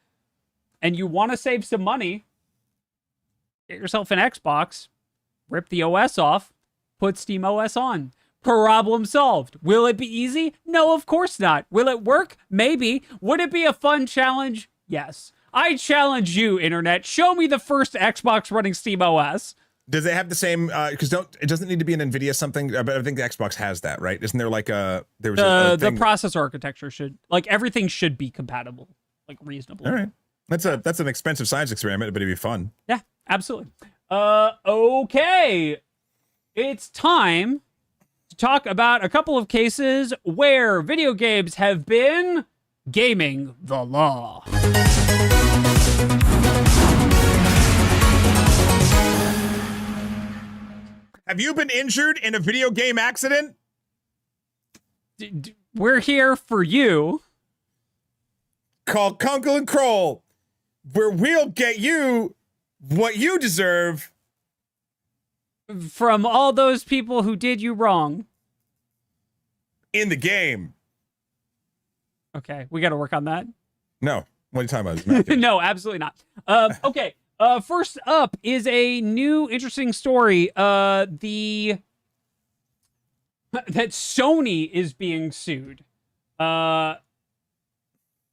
and you want to save some money, get yourself an Xbox, rip the OS off, put Steam OS on. Problem solved. Will it be easy? No, of course not. Will it work? Maybe. Would it be a fun challenge? Yes. I challenge you, Internet. Show me the first Xbox running Steam OS. Does it have the same? Because it doesn't need to be an NVIDIA something. But I think the Xbox has that, right? Isn't there like a the processor architecture should everything should be compatible, like reasonable. All right, that's an expensive science experiment, but it'd be fun. Yeah, absolutely. Okay, it's time to talk about a couple of cases where video games have been gaming the law. Have you been injured in a video game accident? we're here for you. Called Kunkel and Kroll, where we'll get you what you deserve From all those people who did you wrong. in the game. Okay, we got to work on that. No, what are you talking about? No, absolutely not. Okay, first up is a new interesting story. That Sony is being sued.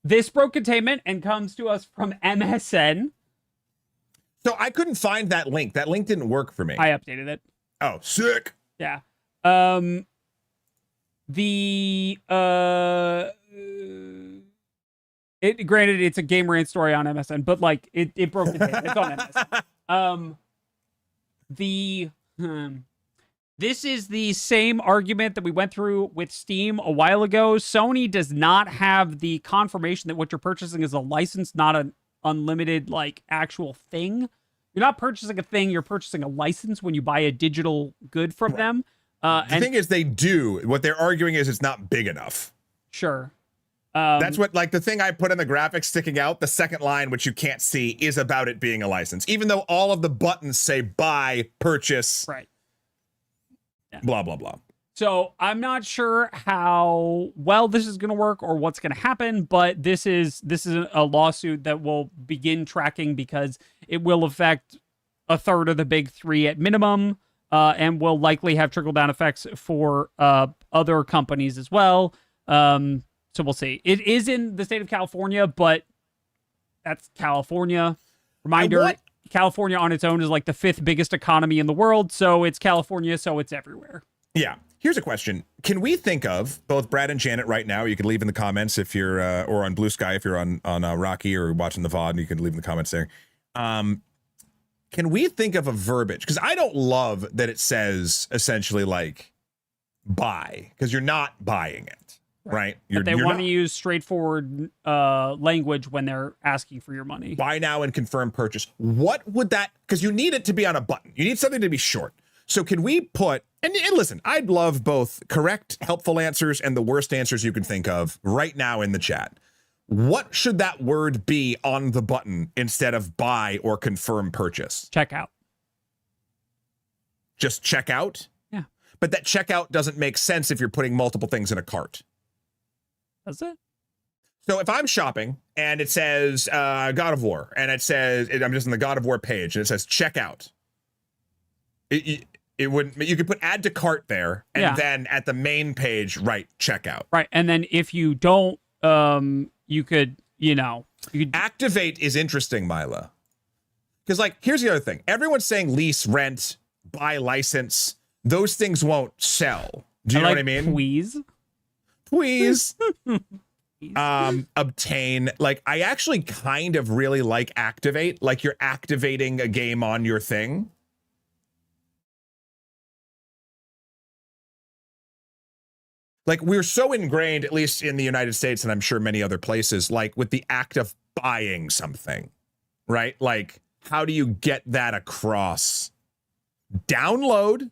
This broke containment and comes to us from MSN. So I couldn't find that link. That link didn't work for me. I updated it. Oh, sick. Yeah. Granted, it's a game rant story on MSN, but like it broke containment. It's on MSN. This is the same argument that we went through with Steam a while ago. Sony does not have the confirmation that what you're purchasing is a license, not an unlimited, like, actual thing. You're not purchasing a thing, you're purchasing a license when you buy a digital good from them. The thing is, they do. What they're arguing is it's not big enough. Sure. That's what, like, the thing I put in the graphics sticking out, the second line, which you can't see, is about it being a license. Even though all of the buttons say buy, purchase, right. Yeah. Blah, blah, blah. So I'm not sure how well this is going to work or what's going to happen, but this is a lawsuit that will begin tracking because it will affect a third of the big three at minimum, and will likely have trickle-down effects for other companies as well. So we'll see. It is in the state of California, but that's California. Reminder, California on its own is like the 5th biggest economy in the world, so it's California, so it's everywhere. Yeah. Here's a question. Can we think of, both Brad and Janet right now, you can leave in the comments if you're, or on Blue Sky if you're on Rocky or watching the VOD, you can leave in the comments there. Can we think of a verbiage? Because I don't love that it says essentially like buy, because you're not buying it, right? But they want to use straightforward language when they're asking for your money. Buy now and confirm purchase. What would that, because you need it to be on a button. You need something to be short. So can we put, and listen, I'd love both correct, helpful answers and the worst answers you can think of right now in the chat. What should that word be on the button instead of buy or confirm purchase? Checkout. Just check out? Yeah. But that checkout doesn't make sense if you're putting multiple things in a cart. That's it. So if I'm shopping and it says God of War, and it says, I'm just on the God of War page, and it says checkout. It wouldn't, you could put add to cart there, and then at the main page, write checkout. Right. And then if you don't, you could, activate is interesting, Mila. Because, like, here's the other thing. Everyone's saying lease, rent, buy, license. Those things won't sell. Do you know what I mean? Please. Obtain. Like, I actually kind of really like activate. Like, you're activating a game on your thing. Like, we're so ingrained, at least in the United States, and I'm sure many other places, like with the act of buying something, right? Like, how do you get that across? Download.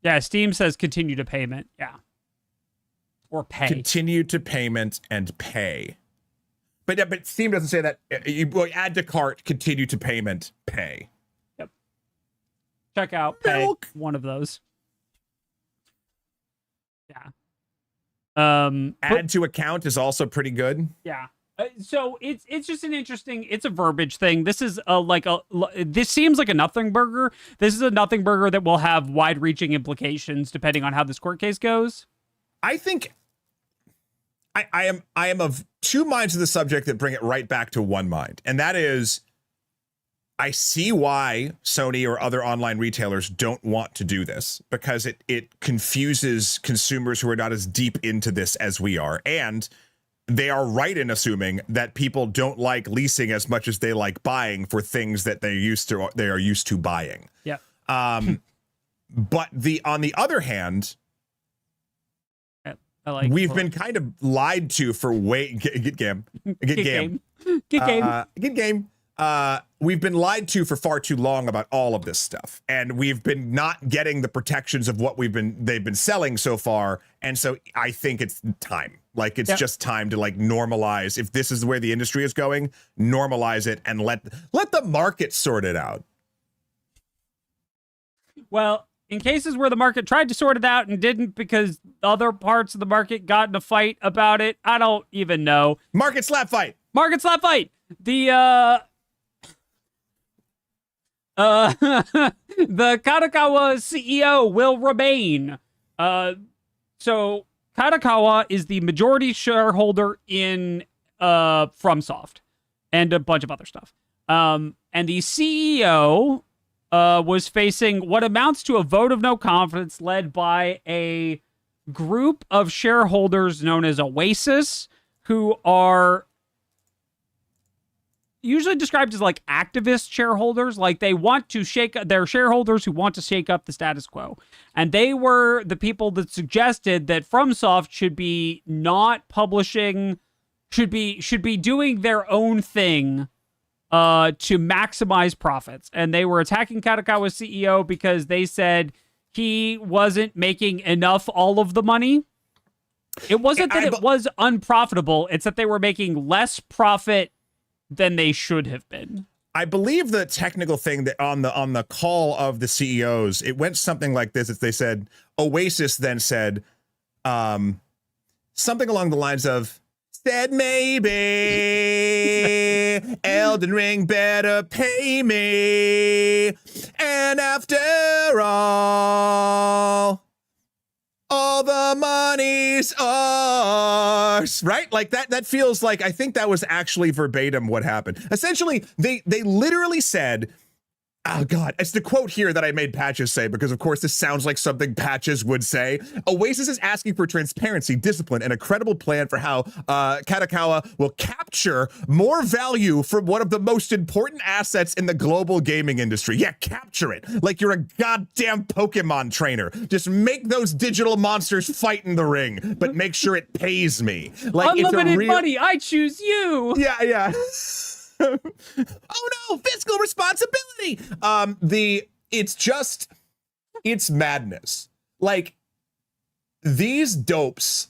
Yeah, Steam says continue to payment. Yeah. Or pay. Continue to payment and pay. But Steam doesn't say that. You add to cart, continue to payment, pay. Yep. Checkout, pay. Milk. One of those. Yeah. Add to account is also pretty good. Yeah. So it's just an interesting, it's a verbiage thing. This is this seems like a nothing burger. This is a nothing burger that will have wide reaching implications depending on how this court case goes. I think I am of two minds of the subject that bring it right back to one mind. And that is, I see why Sony or other online retailers don't want to do this, because it confuses consumers who are not as deep into this as we are. And they are right in assuming that people don't like leasing as much as they like buying for things that they are used to buying. Yeah. But on the other hand, we've been kind of lied to for good game. we've been lied to for far too long about all of this stuff, and we've been not getting the protections of what they've been selling so far. And so I think it's time. Like, it's just time to like normalize. If this is where the industry is going, normalize it and let the market sort it out. Well, in cases where the market tried to sort it out and didn't because other parts of the market got in a fight about it, I don't even know. Market slap fight. Market slap fight. The the Kadokawa CEO will remain. So Kadokawa is the majority shareholder in FromSoft and a bunch of other stuff. And the CEO was facing what amounts to a vote of no confidence led by a group of shareholders known as Oasis, who are usually described as like activist shareholders. Like, they want to they're shareholders who want to shake up the status quo. And they were the people that suggested that FromSoft should be not publishing, should be doing their own thing to maximize profits. And they were attacking Kadokawa CEO because they said he wasn't making enough all of the money. It wasn't that it was unprofitable. It's that they were making less profit than they should have been. I believe the technical thing that on the call of the CEOs, it went something like this. They said, Oasis then said something along the lines of, said maybe Elden Ring better pay me. And after all the money's ours, right? Like that feels like, I think that was actually verbatim what happened. Essentially, they literally said, oh God, it's the quote here that I made Patches say, because of course this sounds like something Patches would say. Oasis is asking for transparency, discipline, and a credible plan for how Kadokawa will capture more value from one of the most important assets in the global gaming industry. Yeah, capture it like you're a goddamn Pokemon trainer. Just make those digital monsters fight in the ring, but make sure it pays me. Like, unlimited money, I choose you. Yeah. Oh no, fiscal responsibility. It's madness. Like, these dopes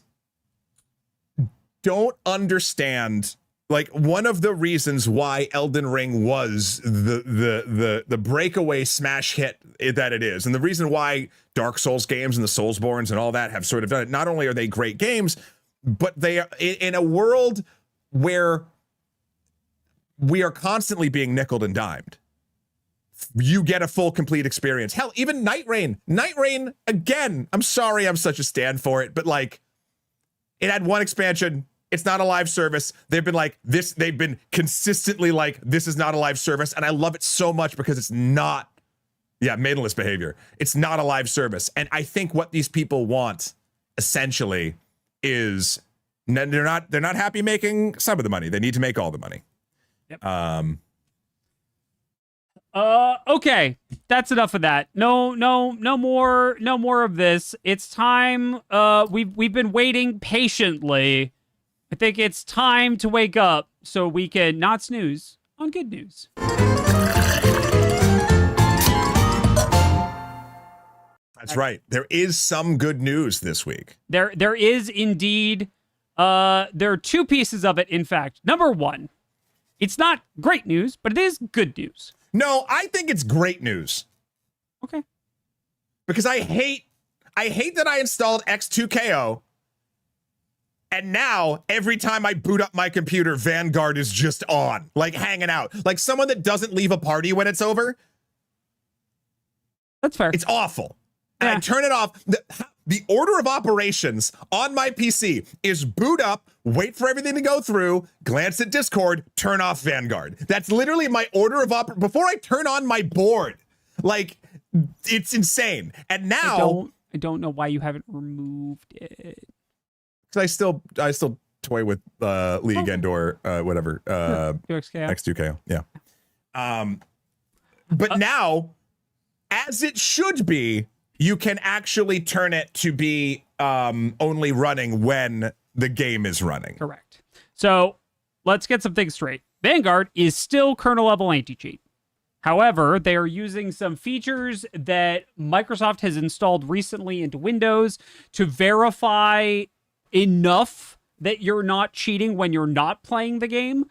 don't understand. Like, one of the reasons why Elden Ring was the breakaway smash hit that it is, and the reason why Dark Souls games and the Soulsborns and all that have sort of done it, not only are they great games, but they are in a world where we are constantly being nickeled and dimed. You get a full, complete experience. Hell, even Night Rain, again, I'm sorry I'm such a stan for it, but like, it had one expansion. It's not a live service. They've been consistently like, this is not a live service. And I love it so much because it's not, maidenless behavior. It's not a live service. And I think what these people want essentially is they're not happy making some of the money. They need to make all the money. Yep. Okay, that's enough of that. No more of this. It's time. We've been waiting patiently. I think it's time to wake up so we can not snooze on good news. That's right. There is some good news this week. There is indeed. There are two pieces of it, in fact. Number one, it's not great news, but it is good news. No, I think it's great news. Okay. Because I hate that I installed X2KO, and now every time I boot up my computer, Vanguard is just on, like hanging out. Like someone that doesn't leave a party when it's over. That's fair. It's awful. And I turn it off. The order of operations on my PC is boot up, wait for everything to go through, glance at Discord, turn off Vanguard. That's literally my order of before I turn on my board. Like, it's insane. And now I don't know why you haven't removed it. Because I still toy with League and/or whatever X2KO. Yeah. But now, as it should be, you can actually turn it to be only running when the game is running. Correct. So let's get some things straight. Vanguard is still kernel level anti-cheat. However, they are using some features that Microsoft has installed recently into Windows to verify enough that you're not cheating when you're not playing the game,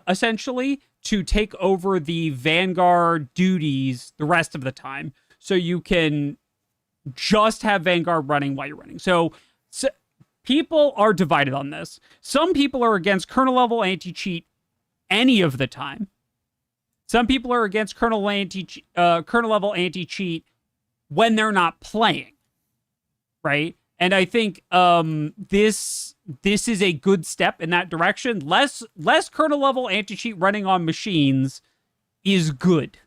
essentially, to take over the Vanguard duties the rest of the time. So you can just have Vanguard running while you're running. So people are divided on this. Some people are against kernel level anti-cheat any of the time. Some people are against kernel level anti-cheat when they're not playing, right? And I think this is a good step in that direction. Less kernel level anti-cheat running on machines is good.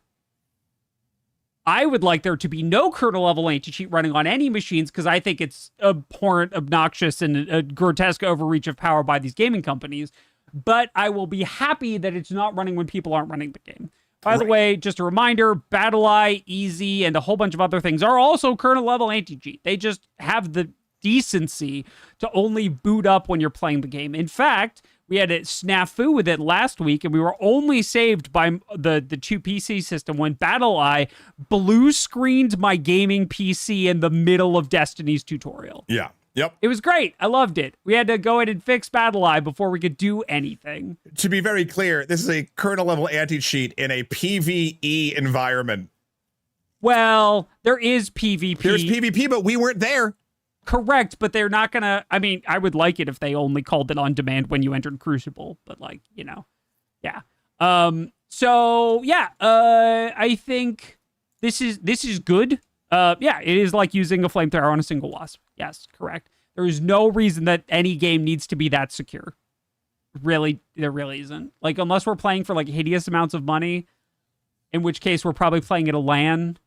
I would like there to be no kernel level anti-cheat running on any machines because I think it's abhorrent, obnoxious, and a grotesque overreach of power by these gaming companies. But I will be happy that it's not running when people aren't running the game. By the way, just a reminder, BattleEye, Easy, and a whole bunch of other things are also kernel level anti-cheat. They just have the decency to only boot up when you're playing the game. In fact, we had a snafu with it last week, and we were only saved by the 2 PC system when BattleEye blue screened my gaming PC in the middle of Destiny's tutorial. Yeah. Yep. It was great. I loved it. We had to go in and fix BattleEye before we could do anything. To be very clear, this is a kernel level anti-cheat in a PvE environment. Well, there is PvP. There's PvP, but we weren't there. Correct, but they're not gonna. I mean, I would like it if they only called it on demand when you entered Crucible, but like, yeah. So yeah, I think this is good. Yeah, it is like using a flamethrower on a single wasp. Yes, correct. There is no reason that any game needs to be that secure. Really, there really isn't. Like, unless we're playing for like hideous amounts of money, in which case we're probably playing at a LAN.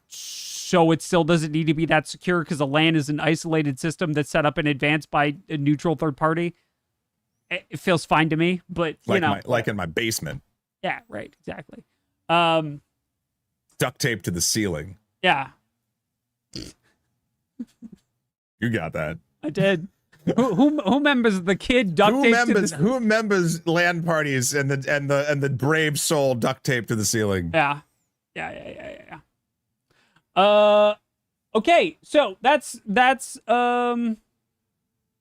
So it still doesn't need to be that secure because a LAN is an isolated system that's set up in advance by a neutral third party. It feels fine to me, but like in my basement. Yeah, right, exactly. Duct tape to the ceiling. Yeah. You got that. I did. Who remembers the kid duct tape? Who remembers LAN parties and the brave soul duct tape to the ceiling? Yeah. Okay, so that's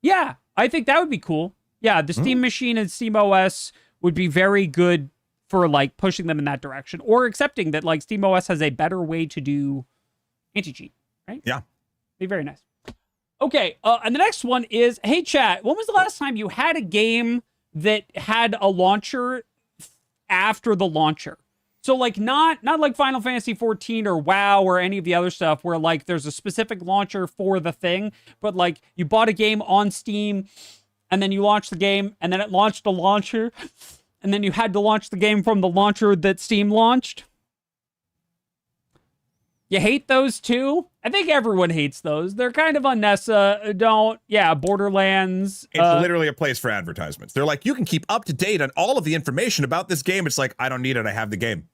yeah, I think that would be cool. Yeah, the Steam Machine and Steam OS would be very good for like pushing them in that direction, or accepting that like Steam OS has a better way to do anti-cheat, right? Yeah. Be very nice. Okay, and the next one is, hey chat, when was the last time you had a game that had a launcher after the launcher? So like not like Final Fantasy 14 or WoW or any of the other stuff where like there's a specific launcher for the thing, but like you bought a game on Steam and then you launched the game and then it launched a launcher and then you had to launch the game from the launcher that Steam launched. You hate those too? I think everyone hates those. They're kind of unnecessary. Borderlands. It's literally a place for advertisements. They're like, you can keep up to date on all of the information about this game. It's like, I don't need it. I have the game.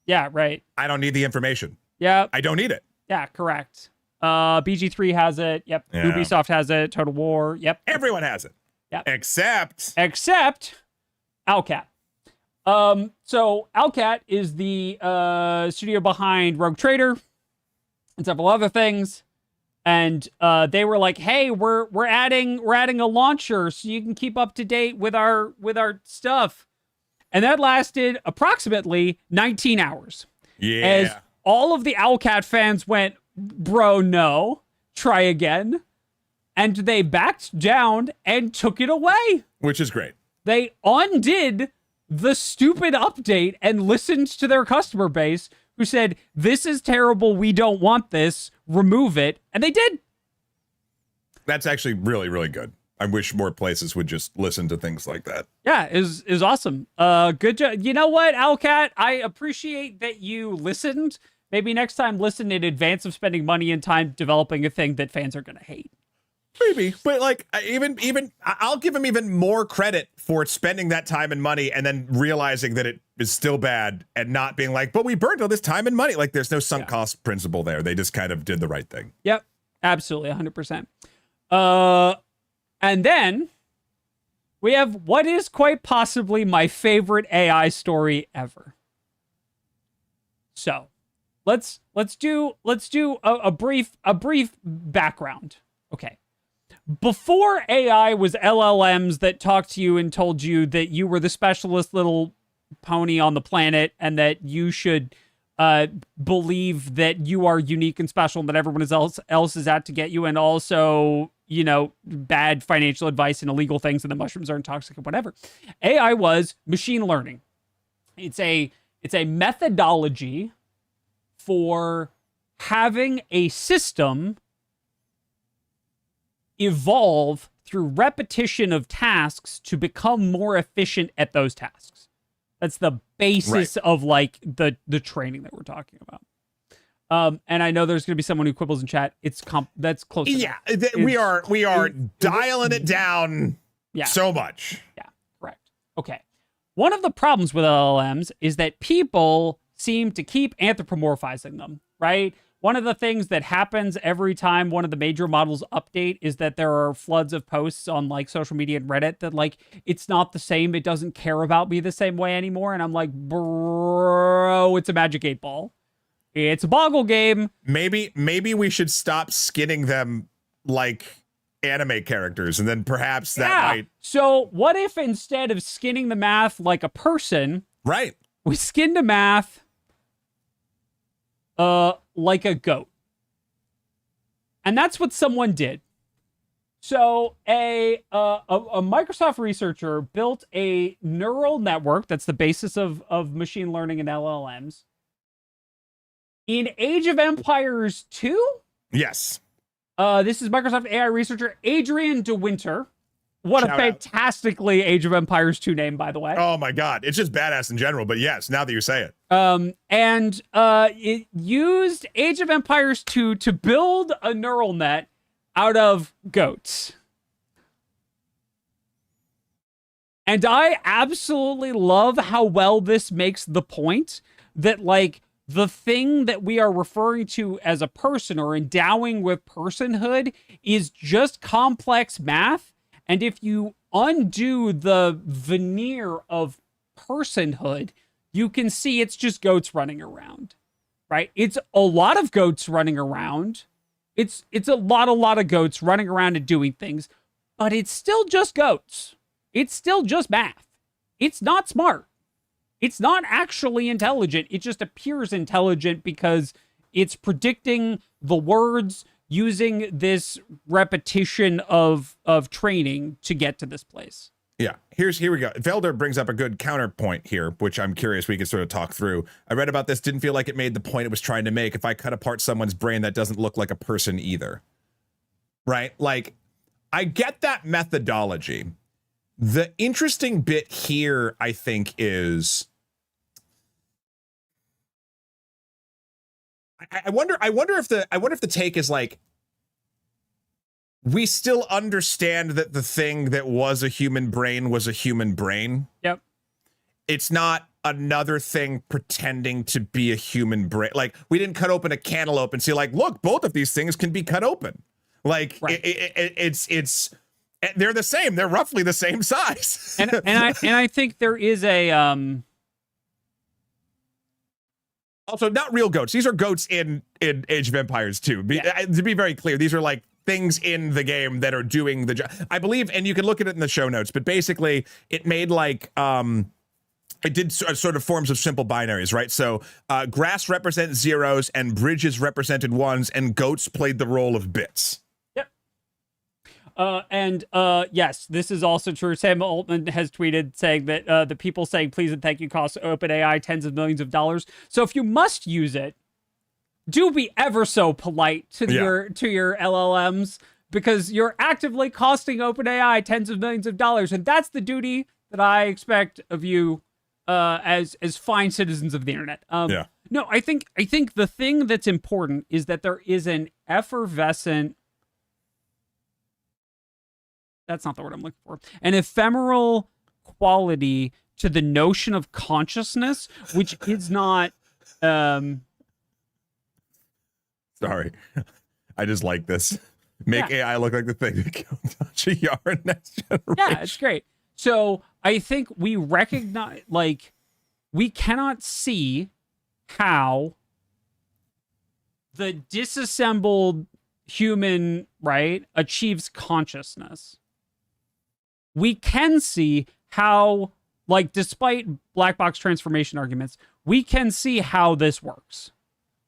Yeah, right. I don't need the information. Yeah. I don't need it. Yeah, correct. BG3 has it. Yep. Yeah. Ubisoft has it. Total War. Yep. Everyone has it. Yep. Except Owlcat. So Owlcat is the studio behind Rogue Trader and several other things. And they were like, hey, we're adding a launcher so you can keep up to date with our stuff. And that lasted approximately 19 hours. Yeah. As all of the Owlcat fans went, bro, no, try again. And they backed down and took it away. Which is great. They undid the stupid update and listened to their customer base who said, this is terrible, we don't want this, remove it. And they did. That's actually really, really good. I wish more places would just listen to things like that. Yeah, is awesome. Good job. You know what, Owlcat? I appreciate that you listened. Maybe next time listen in advance of spending money and time developing a thing that fans are going to hate. Maybe, but like even I'll give him even more credit for spending that time and money and then realizing that it is still bad and not being like, but we burned all this time and money. Like there's no sunk cost principle there. They just kind of did the right thing. Yep, absolutely, 100%. And then we have what is quite possibly my favorite AI story ever. So, let's do a brief background. Okay. Before AI was LLMs that talked to you and told you that you were the specialist little pony on the planet and that you should believe that you are unique and special and that everyone else is out to get you, and also, you know, bad financial advice and illegal things and the mushrooms aren't toxic and whatever. AI was machine learning. It's a methodology for having a system evolve through repetition of tasks to become more efficient at those tasks. That's the basis of like the training that we're talking about. And I know there's going to be someone who quibbles in chat. That's close. Yeah, we are dialing it down so much. Yeah, correct. Okay. One of the problems with LLMs is that people seem to keep anthropomorphizing them, right? One of the things that happens every time one of the major models update is that there are floods of posts on like social media and Reddit that like, it's not the same. It doesn't care about me the same way anymore. And I'm like, bro, it's a Magic 8 Ball. It's a Boggle game. Maybe we should stop skinning them like anime characters, and then perhaps that might. So what if instead of skinning the math like a person, right, we skin the math like a goat? And that's what someone did. So a Microsoft researcher built a neural network that's the basis of machine learning and LLMs in Age of Empires 2. Yes. This is Microsoft AI researcher Adrian DeWinter. What a fantastically Age of Empires 2 name, by the way. Oh my God. It's just badass in general, but yes, now that you say it. And it used Age of Empires 2 to build a neural net out of goats. And I absolutely love how well this makes the point that, like, the thing that we are referring to as a person or endowing with personhood is just complex math. And if you undo the veneer of personhood, you can see it's just goats running around, right? It's a lot of goats running around. It's a lot of goats running around and doing things, but it's still just goats. It's still just math. It's not smart. It's not actually intelligent. It just appears intelligent because it's predicting the words using this repetition of training to get to this place. Yeah, here we go. Velder brings up a good counterpoint here, which I'm curious we could sort of talk through. I read about this, didn't feel like it made the point it was trying to make. If I cut apart someone's brain, that doesn't look like a person either. Right? Like, I get that methodology. The interesting bit here, I think, is I wonder if the take is like, we still understand that the thing that was a human brain was a human brain. Yep. It's not another thing pretending to be a human brain. Like, we didn't cut open a cantaloupe and see, like, look, both of these things can be cut open. Like, right. It's they're the same. They're roughly the same size. and I think there is a also not real goats. These are goats in Age of Empires 2. To be very clear, these are like things in the game that are doing the job. I believe, and you can look at it in the show notes, but basically it made like it did sort of forms of simple binaries, right? So grass represents zeros and bridges represented ones, and goats played the role of bits. And yes, this is also true. Sam Altman has tweeted saying that the people saying please and thank you cost OpenAI tens of millions of dollars. So if you must use it, do be ever so polite to your LLMs, because you're actively costing OpenAI tens of millions of dollars, and that's the duty that I expect of you as fine citizens of the internet. No, I think the thing that's important is that there is an effervescent. That's not the word I'm looking for. An ephemeral quality to the notion of consciousness, which is not. Sorry, I just like this. Make AI look like the thing that killed Tasha Yar in Next Generation. Yeah, it's great. So I think we recognize, like, we cannot see how the disassembled human, right, achieves consciousness. We can see how, like, despite black box transformation arguments, we can see how this works.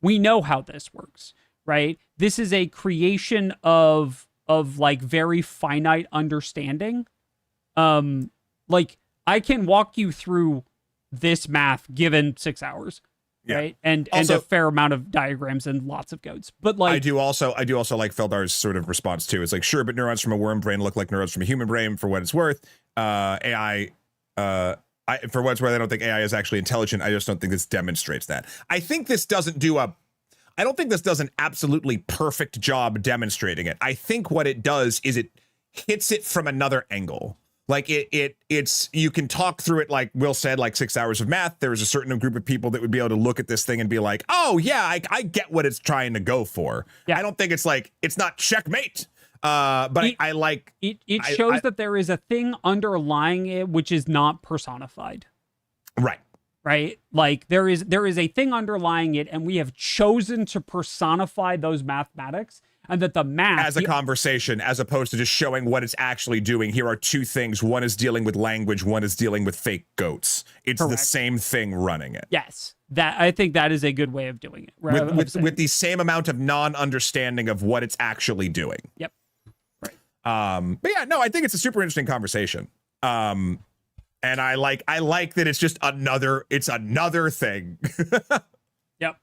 We know how this works, right? This is a creation of like very finite understanding. Like, I can walk you through this math given 6 hours, right? And also, a fair amount of diagrams and lots of codes. But like, I do also like Feldar's sort of response too. It's like, sure, but neurons from a worm brain look like neurons from a human brain for what it's worth. AI, for what it's worth, I don't think AI is actually intelligent. I just don't think this demonstrates that. I think this doesn't do I don't think this does an absolutely perfect job demonstrating it. I think what it does is it hits it from another angle. Like it's you can talk through it, like Will said, like 6 hours of math. There's a certain group of people that would be able to look at this thing and be like, oh yeah, I get what it's trying to go for. Yeah. I don't think it's like, it's not checkmate. But I like it shows that there is a thing underlying it which is not personified. Right? Like there is a thing underlying it, and we have chosen to personify those mathematics, and that the math as a conversation, as opposed to just showing what it's actually doing. Here are two things. One is dealing with language, one is dealing with fake goats. It's correct. The same thing running it. Yes. That, I think that is a good way of doing it. Right? With the same amount of non-understanding of what it's actually doing. Yep. Right. But yeah, no, I think it's a super interesting conversation. And I like that it's just another thing. Yep.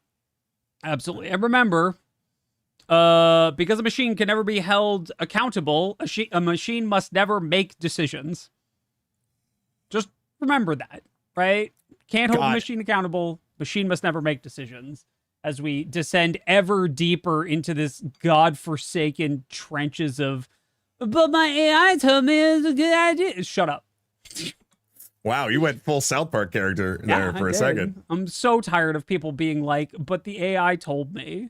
Absolutely. And remember, because a machine can never be held accountable, a machine must never make decisions. Just remember that, right? Can't hold a machine accountable. Machine must never make decisions. As we descend ever deeper into this godforsaken trenches of, but my AI told me it was a good idea. Shut up. Wow, you went full South Park character there for a second. I'm so tired of people being like, but the AI told me.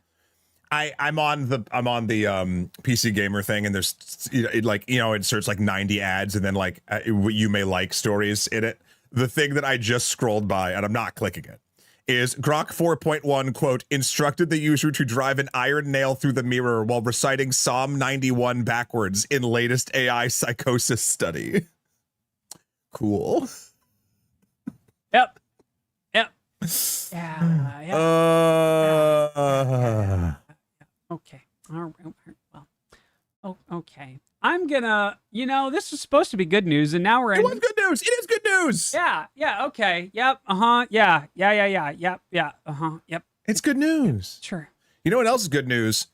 I'm on the PC gamer thing, and there's it inserts like 90 ads and then like you may like stories in it. The thing that I just scrolled by, and I'm not clicking it, is Grok 4.1, quote, instructed the user to drive an iron nail through the mirror while reciting Psalm 91 backwards in latest AI psychosis study. Cool. Yep. Yeah. Okay. All right. Well. Oh, okay. I'm gonna. This was supposed to be good news, and now we're in. It was good news. It is good news. Yeah. Okay. Yep. Yeah. Yep. Yep. It's good news. Sure. You know what else is good news?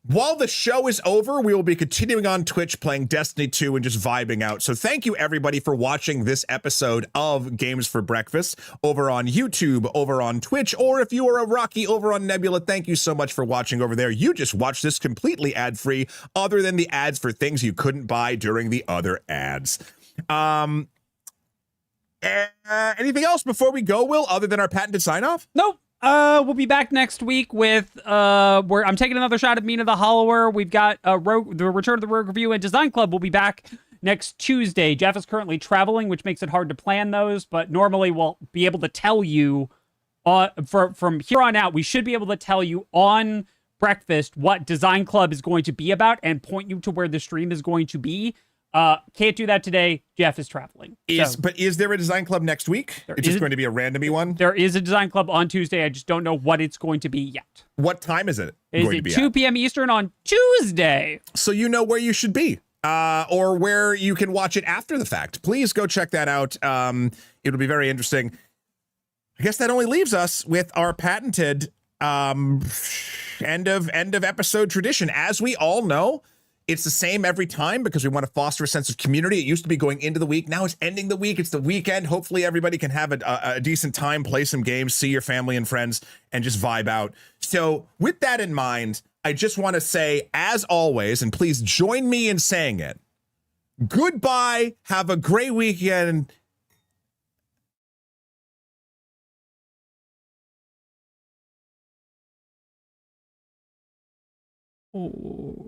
While the show is over, we will be continuing on Twitch playing Destiny 2 and just vibing out. So thank you, everybody, for watching this episode of Games for Breakfast over on YouTube, over on Twitch, or if you are a Rocky over on Nebula, thank you so much for watching over there. You just watched this completely ad-free, other than the ads for things you couldn't buy during the other ads. Anything else before we go, Will, other than our patented sign-off? Nope. We'll be back next week with where I'm taking another shot at Mina the Hollower. We've got the Return of the Rogue Review, and Design Club will be back next Tuesday. Jeff is currently traveling, which makes it hard to plan those, but normally we'll be able to tell you from here on out. We should be able to tell you on breakfast what Design Club is going to be about and point you to where the stream is going to be. Can't do that today. Jeff is traveling. But is there a Design Club next week? It's just going to be a randomy one? There is a Design Club on Tuesday. I just don't know what it's going to be yet. What time is it? Is it 2 p.m. Eastern on Tuesday? So you know where you should be. Or where you can watch it after the fact. Please go check that out. It'll be very interesting. I guess that only leaves us with our patented end of episode tradition. As we all know, it's the same every time because we want to foster a sense of community. It used to be going into the week. Now it's ending the week. It's the weekend. Hopefully everybody can have a decent time, play some games, see your family and friends, and just vibe out. So with that in mind, I just want to say, as always, and please join me in saying it, goodbye. Have a great weekend. Oh.